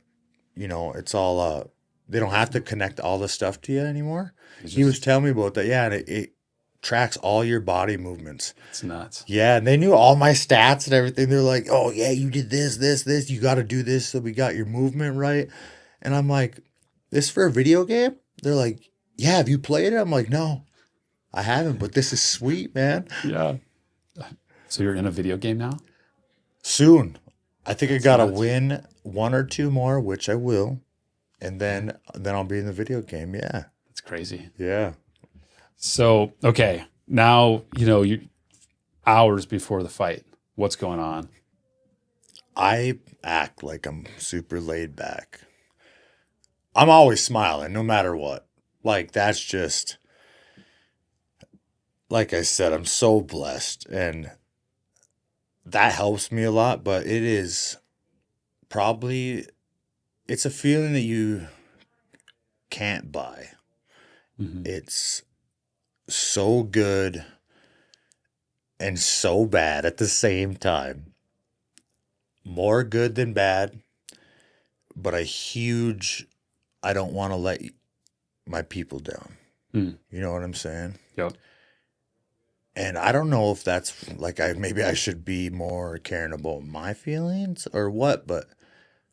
it's all, they don't have to connect all the stuff to you anymore. He was telling me about that. Yeah. And it tracks all your body movements. It's nuts. Yeah. And they knew all my stats and everything. They're like, oh yeah, you did this. You got to do this. So we got your movement right. And I'm like, this for a video game? They're like, yeah, have you played it? I'm like, no, I haven't, but this is sweet, man. Yeah. So you're in a video game now? Soon. I think I got to win one or two more, which I will. And then I'll be in the video game. Yeah. That's crazy. Yeah. So, okay. Now, you hours before the fight, what's going on? I act like I'm super laid back. I'm always smiling no matter what. Like, that's just, like I said, I'm so blessed. And that helps me a lot, but it is probably, it's a feeling that you can't buy. Mm-hmm. It's so good and so bad at the same time. More good than bad, but a huge, I don't want to let my people down. Mm. You know what I'm saying? Yep. And I don't know if that's like maybe I should be more caring about my feelings or what, but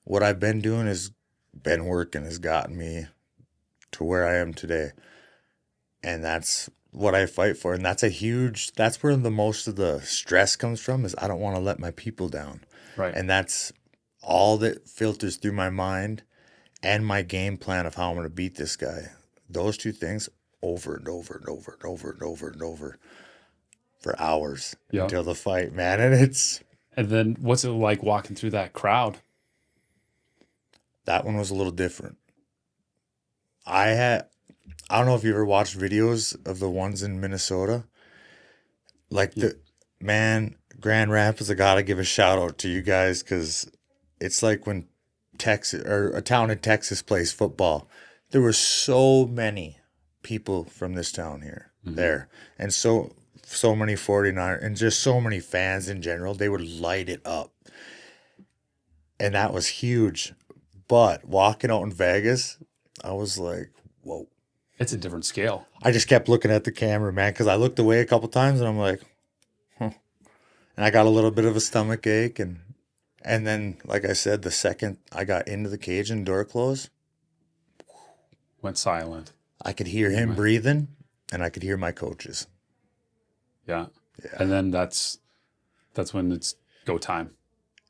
what I've been doing has been working, has gotten me to where I am today. And that's what I fight for. And that's where the most of the stress comes from, is I don't want to let my people down. Right. And that's all that filters through my mind and my game plan of how I'm going to beat this guy. Those two things over and over and over and over and over and over. For hours until the fight, man. And then what's it like walking through that crowd? That one was a little different. I don't know if you ever watched videos of the ones in Minnesota. Like the man, Grand Rapids, I gotta give a shout out to you guys because it's like when Texas or a town in Texas plays football. There were so many people from this town here there, and so many 49 and just so many fans in general. They would light it up, and that was huge. But walking out in Vegas, I was like, whoa. It's a different scale. I just kept looking at the camera, man, because I looked away a couple times and I'm like, huh. And I got a little bit of a stomach ache. And then, like I said, the second I got into the cage and door closed, Went silent. I could hear him breathing and I could hear my coaches. Yeah. Yeah. And then that's when it's go time.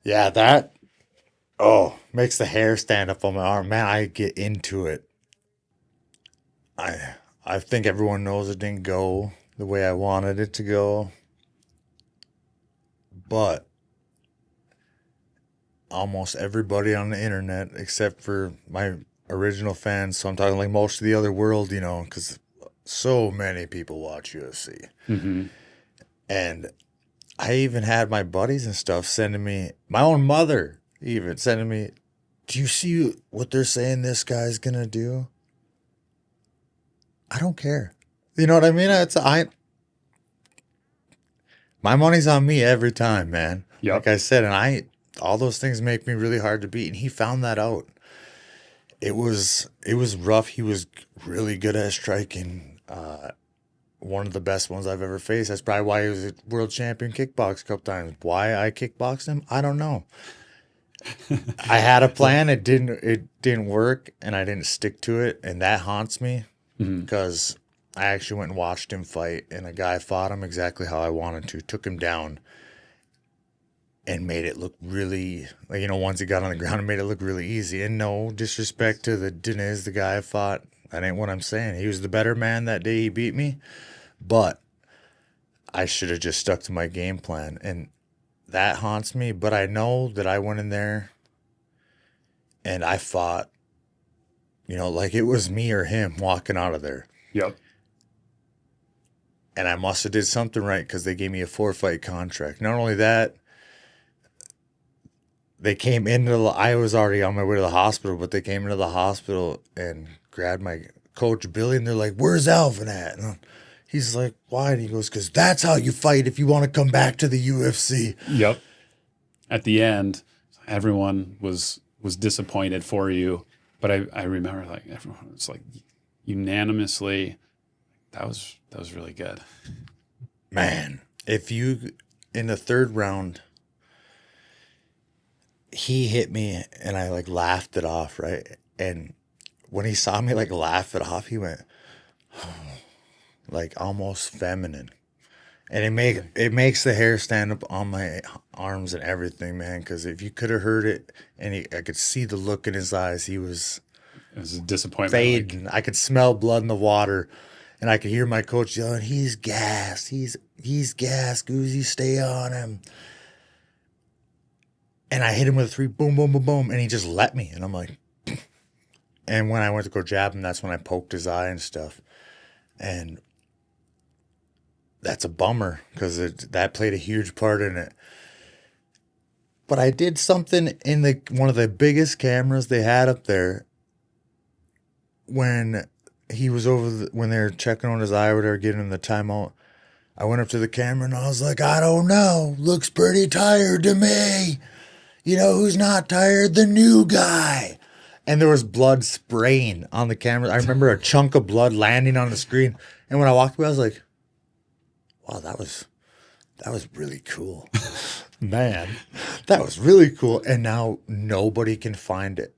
Yeah, makes the hair stand up on my arm. Man, I get into it. I think everyone knows it didn't go the way I wanted it to go. But almost everybody on the internet, except for my original fans, so I'm talking like most of the other world, because so many people watch UFC. Mm-hmm. And I even had my buddies and stuff sending me, my own mother even sending me, do you see what they're saying this guy's going to do? I don't care. You know what I mean? My money's on me every time, man. Yep. Like I said, and all those things make me really hard to beat. And he found that out. It was rough. He was really good at striking. One of the best ones I've ever faced. That's probably why he was a world champion kickbox a couple times. Why I kickboxed him, I don't know. I had a plan. It didn't work, and I didn't stick to it, and that haunts me. Because I actually went and watched him fight, and a guy fought him exactly how I wanted to, took him down, and made it look really, once he got on the ground, it made it look really easy. And no disrespect to the Deniz, the guy I fought. That ain't what I'm saying. He was the better man that day he beat me, but I should have just stuck to my game plan, and that haunts me. But I know that I went in there, and I fought, like it was me or him walking out of there. Yep. And I must have did something right because they gave me a 4-fight contract. Not only that, they came I was already on my way to the hospital, but they came into the hospital and grabbed my coach, Billy, and they're like, where's Alvin at? And he's like, why? And he goes, because that's how you fight if you want to come back to the UFC. Yep. At the end, everyone was disappointed for you. But I remember like everyone was like unanimously, that was really good. Man, in the third round, he hit me and I like laughed it off, right? And when he saw me like laugh it off, he went like almost feminine. And it makes the hair stand up on my arms and everything, man. Because if you could have heard it, and I could see the look in his eyes, it was a disappointment. Fading. I could smell blood in the water, and I could hear my coach yelling, "He's gassed. He's gassed. Goozie, stay on him." And I hit him with a 3, boom, boom, boom, boom, and he just let me. And I'm like, and when I went to go jab him, that's when I poked his eye and stuff, and that's a bummer because that played a huge part in it. But I did something in one of the biggest cameras they had up there when he was when they were checking on his eye or whatever, getting him the timeout. I went up to the camera and I was like, I don't know. Looks pretty tired to me. Who's not tired? The new guy. And there was blood spraying on the camera. I remember a chunk of blood landing on the screen. And when I walked away, I was like, wow, that was really cool. Man, that was really cool. And now nobody can find it.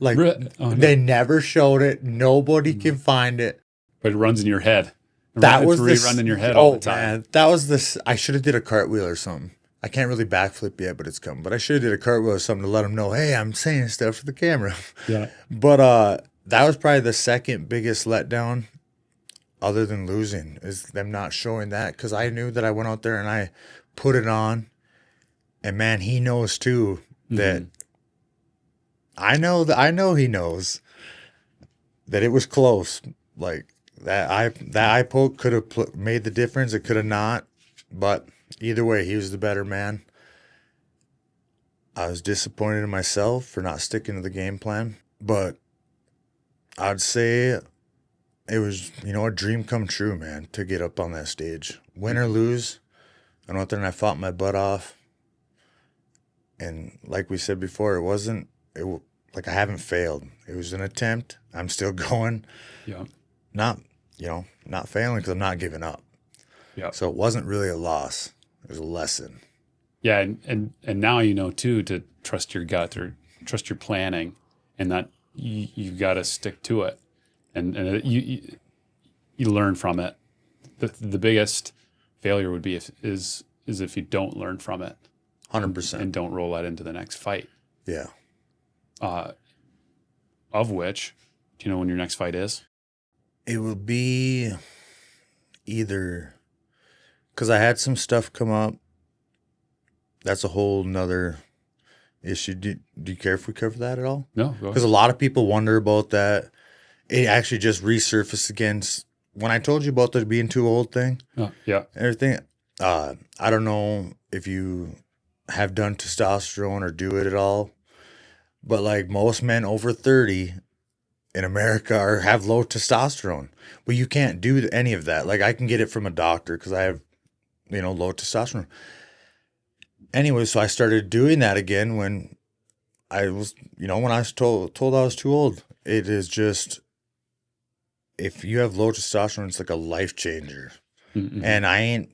Like, They never showed it. Nobody can find it. But it runs in your head. That was rerun in your head all the time. Man, that was this. I should have did a cartwheel or something. I can't really backflip yet, but it's coming. But I should have did a cartwheel or something to let them know, hey, I'm saying stuff to the camera. Yeah. But that was probably the second biggest letdown, other than losing, is them not showing that, because I knew that I went out there and I put it on, and man, he knows too that I know he knows that it was close. Like that eye poke could have made the difference. It could have not. But either way, he was the better man. I was disappointed in myself for not sticking to the game plan. But I'd say it was, a dream come true, man, to get up on that stage. Win or lose, I went there and I fought my butt off. And like we said before, like I haven't failed. It was an attempt. I'm still going. Yeah. Not failing because I'm not giving up. Yeah. So it wasn't really a loss. It was a lesson. Yeah. And now, too, to trust your gut or trust your planning, and that you got to stick to it. And you learn from it. The biggest failure would be if you don't learn from it. 100%. And don't roll that into the next fight. Yeah. Of which, do you know when your next fight is? It will be either, because I had some stuff come up. That's a whole nother issue. Do you care if we cover that at all? No, go ahead. Because a lot of people wonder about that. It actually just resurfaced again. When I told you about the being too old thing, yeah, everything, I don't know if you have done testosterone or do it at all, but like most men over 30 in America have low testosterone. But you can't do any of that. Like I can get it from a doctor because I have, low testosterone. Anyway, so I started doing that again when I was, when I was told I was too old. It is just, if you have low testosterone, it's like a life changer. Mm-hmm. And I ain't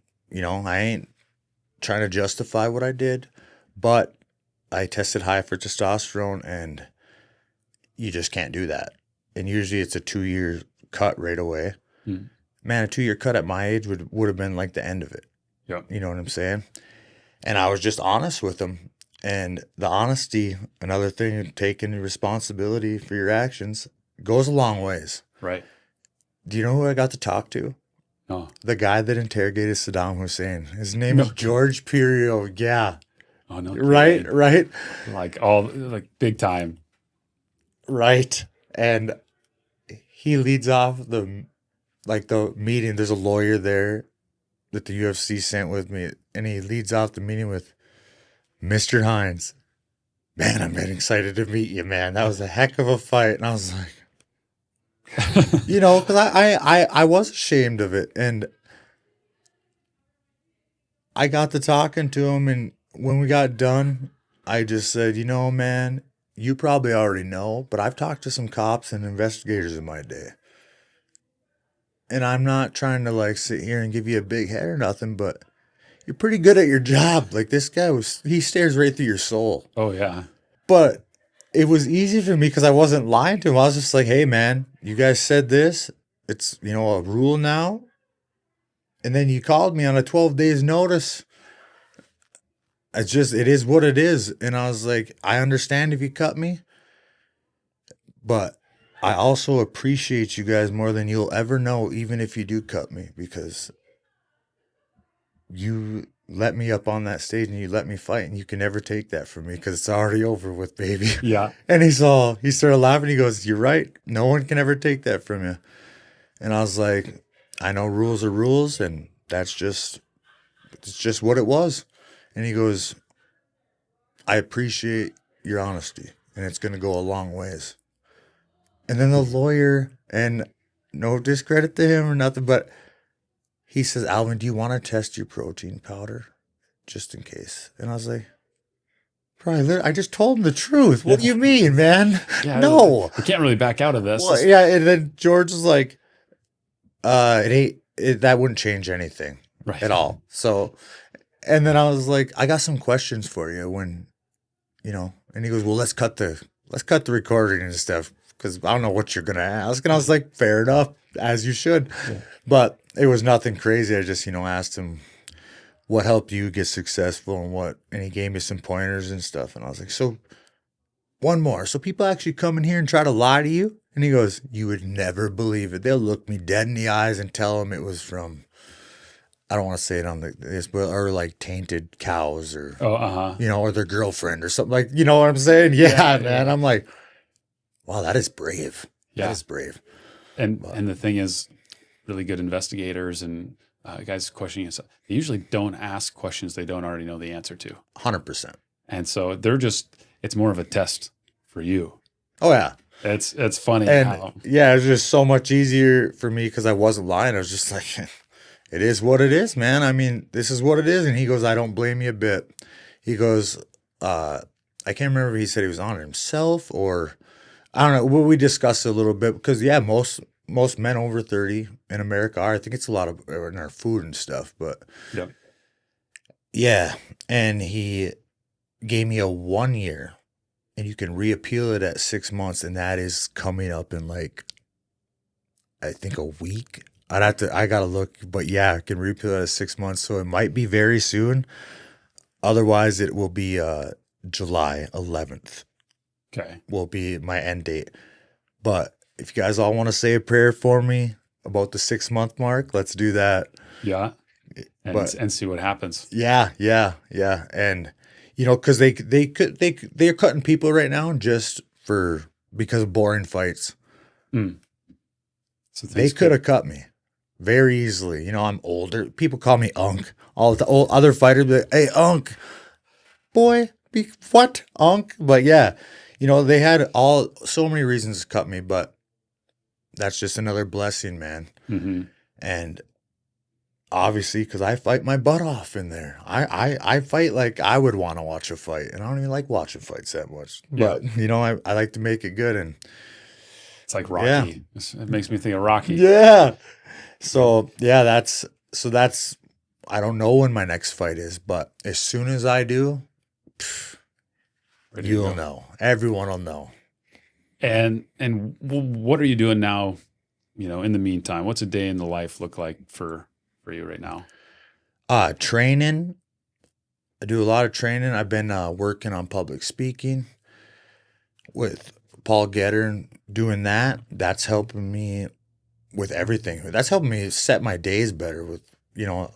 trying to justify what I did, but I tested high for testosterone and you just can't do that. And usually it's a 2-year cut right away. Mm. Man, a 2-year cut at my age would have been like the end of it. Yeah. You know what I'm saying? And I was just honest with them. And the honesty, another thing, taking responsibility for your actions, goes a long ways. Right. Do you know who I got to talk to? Oh. The guy that interrogated Saddam Hussein. His name is George Perio. Yeah. Oh, no. Right. Like big time. Right. And he leads off the meeting. There's a lawyer there that the UFC sent with me. And he leads off the meeting with, Mr. Hines, man, I'm getting excited to meet you, man. That was a heck of a fight. And I was like, because I was ashamed of it. And I got to talking to him. And when we got done, I just said, man, you probably already know, but I've talked to some cops and investigators in my day. And I'm not trying to sit here and give you a big head or nothing, but you're pretty good at your job. Like this guy he stares right through your soul. Oh, yeah. But it was easy for me because I wasn't lying to him. I was just like, hey, man, you guys said this. It's, a rule now. And then you called me on a 12 days notice. It is what it is. And I was like, I understand if you cut me, but I also appreciate you guys more than you'll ever know, even if you do cut me, because you let me up on that stage and you let me fight, and you can never take that from me because it's already over with, baby. Yeah. And he started laughing. He goes, you're right. No one can ever take that from you. And I was like, I know rules are rules, and it's just what it was. And he goes, I appreciate your honesty, and it's going to go a long ways. And then the lawyer, and no discredit to him or nothing, but he says, Alvin, do you want to test your protein powder just in case? And I was like, probably. I just told him the truth. What do you mean, man? Yeah, no. We can't really back out of this. Well, yeah, and then George was like, that wouldn't change anything at all. So, and then I was like, I got some questions for you when, and he goes, well, let's cut the recording and stuff, because I don't know what you're going to ask. And I was like, fair enough, as you should. Yeah. But it was nothing crazy. I just, asked him what helped you get successful and he gave me some pointers and stuff. And I was like, so one more. So people actually come in here and try to lie to you? And he goes, you would never believe it. They'll look me dead in the eyes and tell them it was from I don't want to say it on this, but or like tainted cows or Oh, or their girlfriend or something like, you know what I'm saying? Yeah, man. I'm like, wow, that is brave. That yeah. is brave. And the thing is, really good investigators and guys questioning us, they usually don't ask questions they don't already know the answer to. 100%. And so it's more of a test for you. Oh yeah. It's funny And how, yeah, it's just so much easier for me because I wasn't lying. I was just like, it is what it is, man. I mean, this is what it is. And he goes, I don't blame you a bit. He goes, I can't remember if he said he was on it himself or I don't know. Well, we discussed it a little bit because yeah, most men over 30 in America are. I think it's a lot of in our food and stuff, but yeah. yeah. And he gave me a 1 year, and you can reappeal it at 6 months, and that is coming up in like I think a week. I gotta look, but yeah, I can reappeal it at 6 months, so it might be very soon. Otherwise, it will be July 11th. Okay. Will be my end date. But if you guys all want to say a prayer for me about the 6 month mark, let's do that. Yeah. And see what happens. Yeah. And because they're cutting people right now just because of boring fights. Mm. So They could have cut me very easily. I'm older. People call me Unk. All the old other fighters be like, hey, Unk, boy, what, Unk? But yeah, they had so many reasons to cut me, but that's just another blessing, man. Mm-hmm. And obviously, because I fight my butt off in there. I fight like I would want to watch a fight, and I don't even like watching fights that much. But I like to make it good, and it's like Rocky. Yeah. It makes me think of Rocky. Yeah. So yeah, that's I don't know when my next fight is, but as soon as I do, you'll know. Everyone will know. And what are you doing now? In the meantime, what's a day in the life look like for you right now? Training. I do a lot of training. I've been working on public speaking with Paul Getter and doing that. That's helping me with everything. That's helping me set my days better with,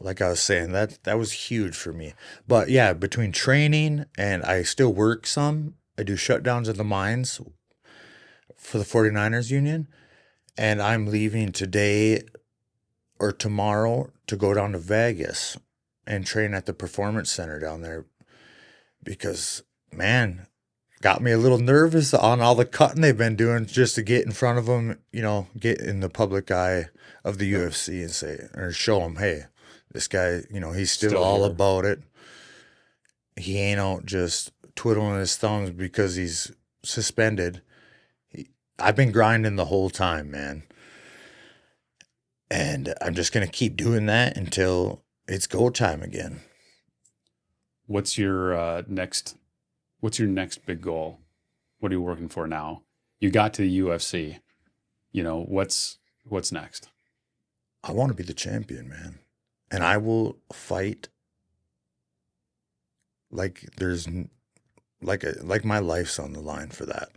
like I was saying, that was huge for me. But yeah, between training and I still work some, I do shutdowns at the mines for the 49ers union. And I'm leaving today or tomorrow to go down to Vegas and train at the performance center down there because, man, got me a little nervous on all the cutting they've been doing just to get in front of them, get in the public eye of the UFC and say, or show them, hey, this guy, he's still all here. About it. He ain't out just twiddling his thumbs because he's suspended. I've been grinding the whole time, man. And I'm just going to keep doing that until it's go time again. What's your next big goal? What are you working for now? You got to the UFC. What's next? I want to be the champion, man. And I will fight like there's like my life's on the line for that.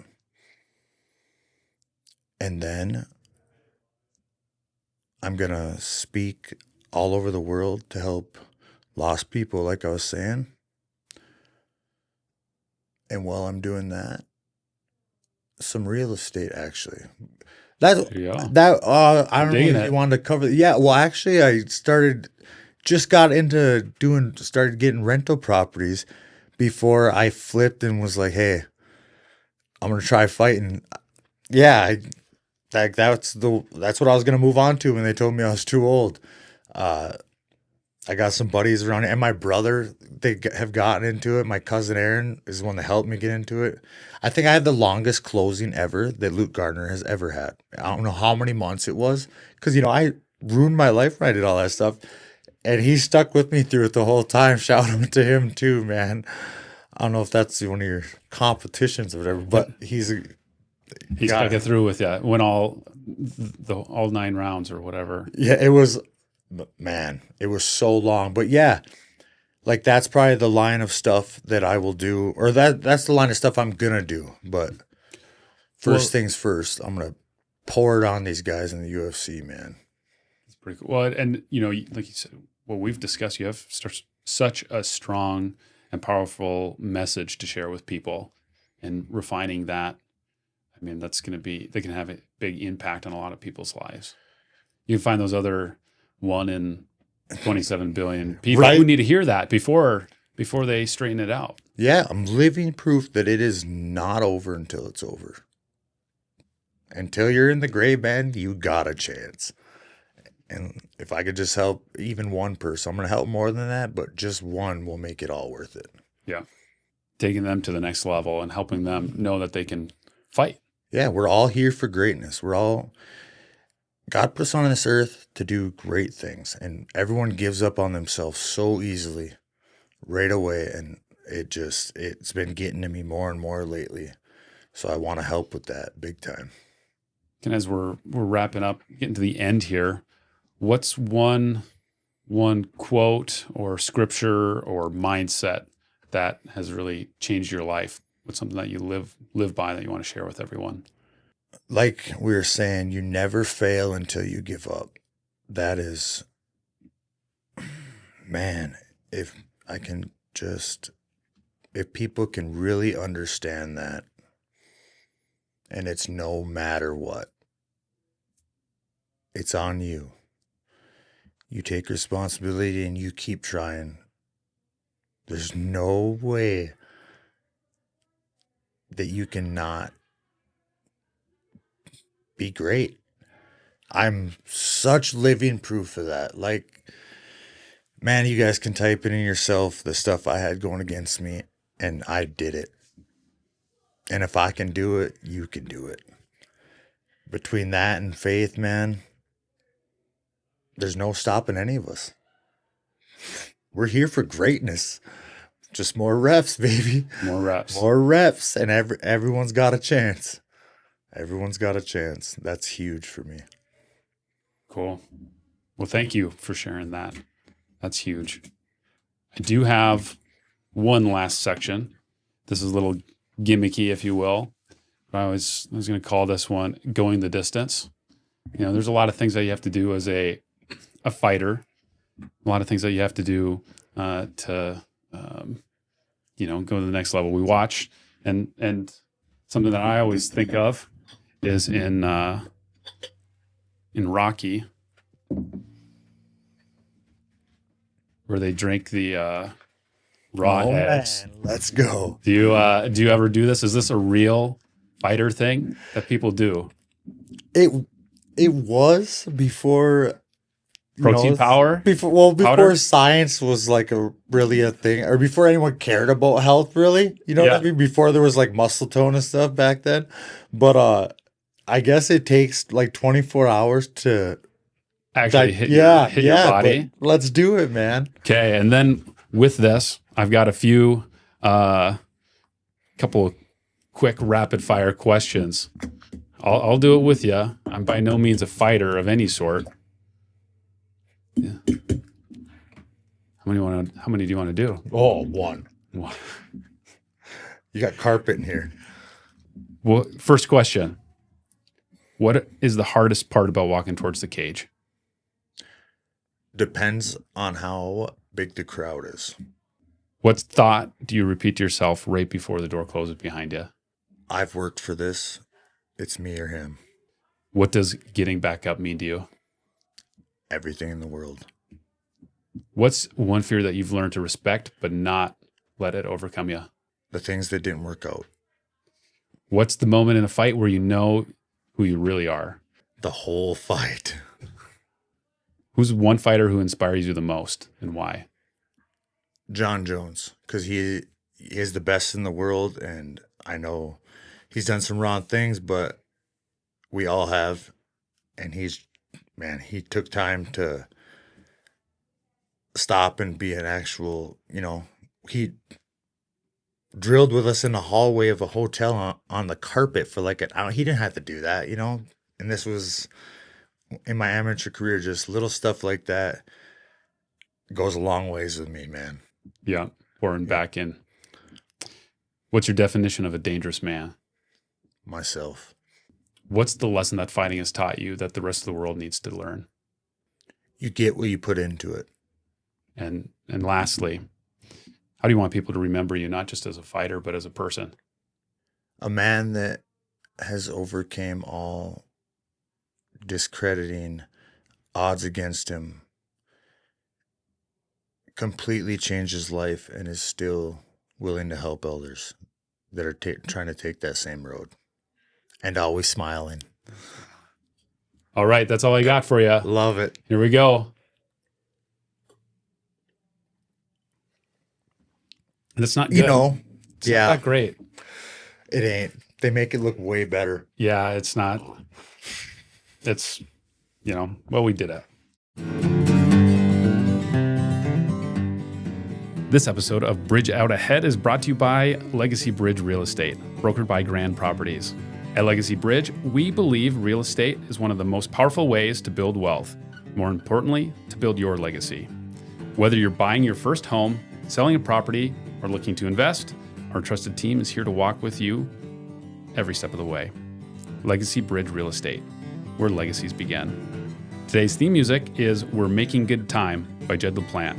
And then I'm going to speak all over the world to help lost people, like I was saying. And while I'm doing that, some real estate, actually. I don't know if you wanted to cover. Yeah, well, actually, I started getting rental properties before I flipped and was like, hey, I'm going to try fighting. Yeah, that's what I was going to move on to when they told me I was too old. I got some buddies around here, and my brother, they have gotten into it. My cousin Aaron is the one that helped me get into it. I think I had the longest closing ever that Luke Gardner has ever had. I don't know how many months it was because, I ruined my life when I did all that stuff. And he stuck with me through it the whole time. Shout out to him too, man. I don't know if that's one of your competitions or whatever, but he's got to get through with you. Win all 9 rounds or whatever. Yeah, it was so long. But yeah, like that's probably the line of stuff that I will do, or that's the line of stuff I'm gonna do. But first things first, I'm gonna pour it on these guys in the UFC, man. It's pretty cool. Well, and like you said, what we've discussed, you have such a strong and powerful message to share with people, and refining that. I mean, they can have a big impact on a lot of people's lives. You can find those other 1 in 27 billion people who need to hear that before they straighten it out. Yeah, I'm living proof that it is not over until it's over. Until you're in the gray band, you got a chance. And if I could just help even one person, I'm going to help more than that, but just one will make it all worth it. Yeah. Taking them to the next level and helping them know that they can fight. Yeah, we're all here for greatness. God puts us on this earth to do great things, and everyone gives up on themselves so easily right away. And it's been getting to me more and more lately. So I want to help with that big time. And as we're wrapping up, getting to the end here, what's one quote or scripture or mindset that has really changed your life? What's something that you live by that you want to share with everyone? Like we were saying, you never fail until you give up. That is, man, if people can really understand that, and it's no matter what, it's on you. You take responsibility and you keep trying. There's no way that you cannot be great. I'm such living proof of that. Like, man, you guys can type it in yourself, the stuff I had going against me, and I did it. And if I can do it, you can do it. Between that and faith, man, there's no stopping any of us. We're here for greatness. Just more reps, baby. More reps. More reps, and everyone's got a chance. Everyone's got a chance. That's huge for me. Cool. Well, thank you for sharing that. That's huge. I do have one last section. This is a little gimmicky, if you will. But I was going to call this one "Going the Distance." You know, there's a lot of things that you have to do as a fighter. A lot of things that you have to do to go to the next level. We watch, and something that I always think of is in Rocky, where they drink the raw eggs. Man, let's go. Do you ever do this? Is this a real fighter thing that people do? It was before Protein power? Before powder? science was like a thing, or before anyone cared about health, really. You know what I mean? Before there was like muscle tone and stuff back then. But I guess it takes like 24 hours to actually hit your body. Let's do it, man. Okay, and then with this, I've got a few couple of quick rapid fire questions. I'll do it with you. I'm by no means a fighter of any sort. Yeah. How many do you want to do? Oh, one. You got carpet in here. Well, first question. What is the hardest part about walking towards the cage? Depends on how big the crowd is. What thought do you repeat to yourself right before the door closes behind you? I've worked for this. It's me or him. What does getting back up mean to you? Everything in the world. What's one fear that you've learned to respect but not let it overcome you? The things that didn't work out. What's the moment in a fight where you know who you really are? The whole fight. Who's one fighter who inspires you the most and why? John Jones, because he is the best in the world, and I know he's done some wrong things, but we all have, and he took time to stop and be an actual, he drilled with us in the hallway of a hotel on the carpet for like an hour. He didn't have to do that, and this was in my amateur career. Just little stuff like that goes a long ways with me, man. Yeah, pouring back in. What's your definition of a dangerous man? Myself. What's the lesson that fighting has taught you that the rest of the world needs to learn? You get what you put into it. And lastly, how do you want people to remember you, not just as a fighter, but as a person? A man that has overcame all discrediting odds against him, completely changed his life, and is still willing to help others that are trying to take that same road, and always smiling. All right, that's all I got for you. Love it. Here we go. And it's not good. You know, It's not that great. It ain't. They make it look way better. Yeah, it's not. It's, well, we did it. This episode of Bridge Out Ahead is brought to you by Legacy Bridge Real Estate, brokered by Grand Properties. At Legacy Bridge, we believe real estate is one of the most powerful ways to build wealth. More importantly, to build your legacy. Whether you're buying your first home, selling a property, or looking to invest, our trusted team is here to walk with you every step of the way. Legacy Bridge Real Estate, where legacies begin. Today's theme music is We're Making Good Time by Jed LaPlante.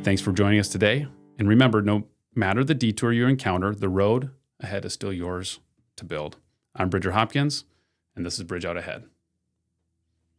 Thanks for joining us today. And remember, no matter the detour you encounter, the road ahead is still yours to build. I'm Bridger Hopkins, and this is Bridge Out Ahead.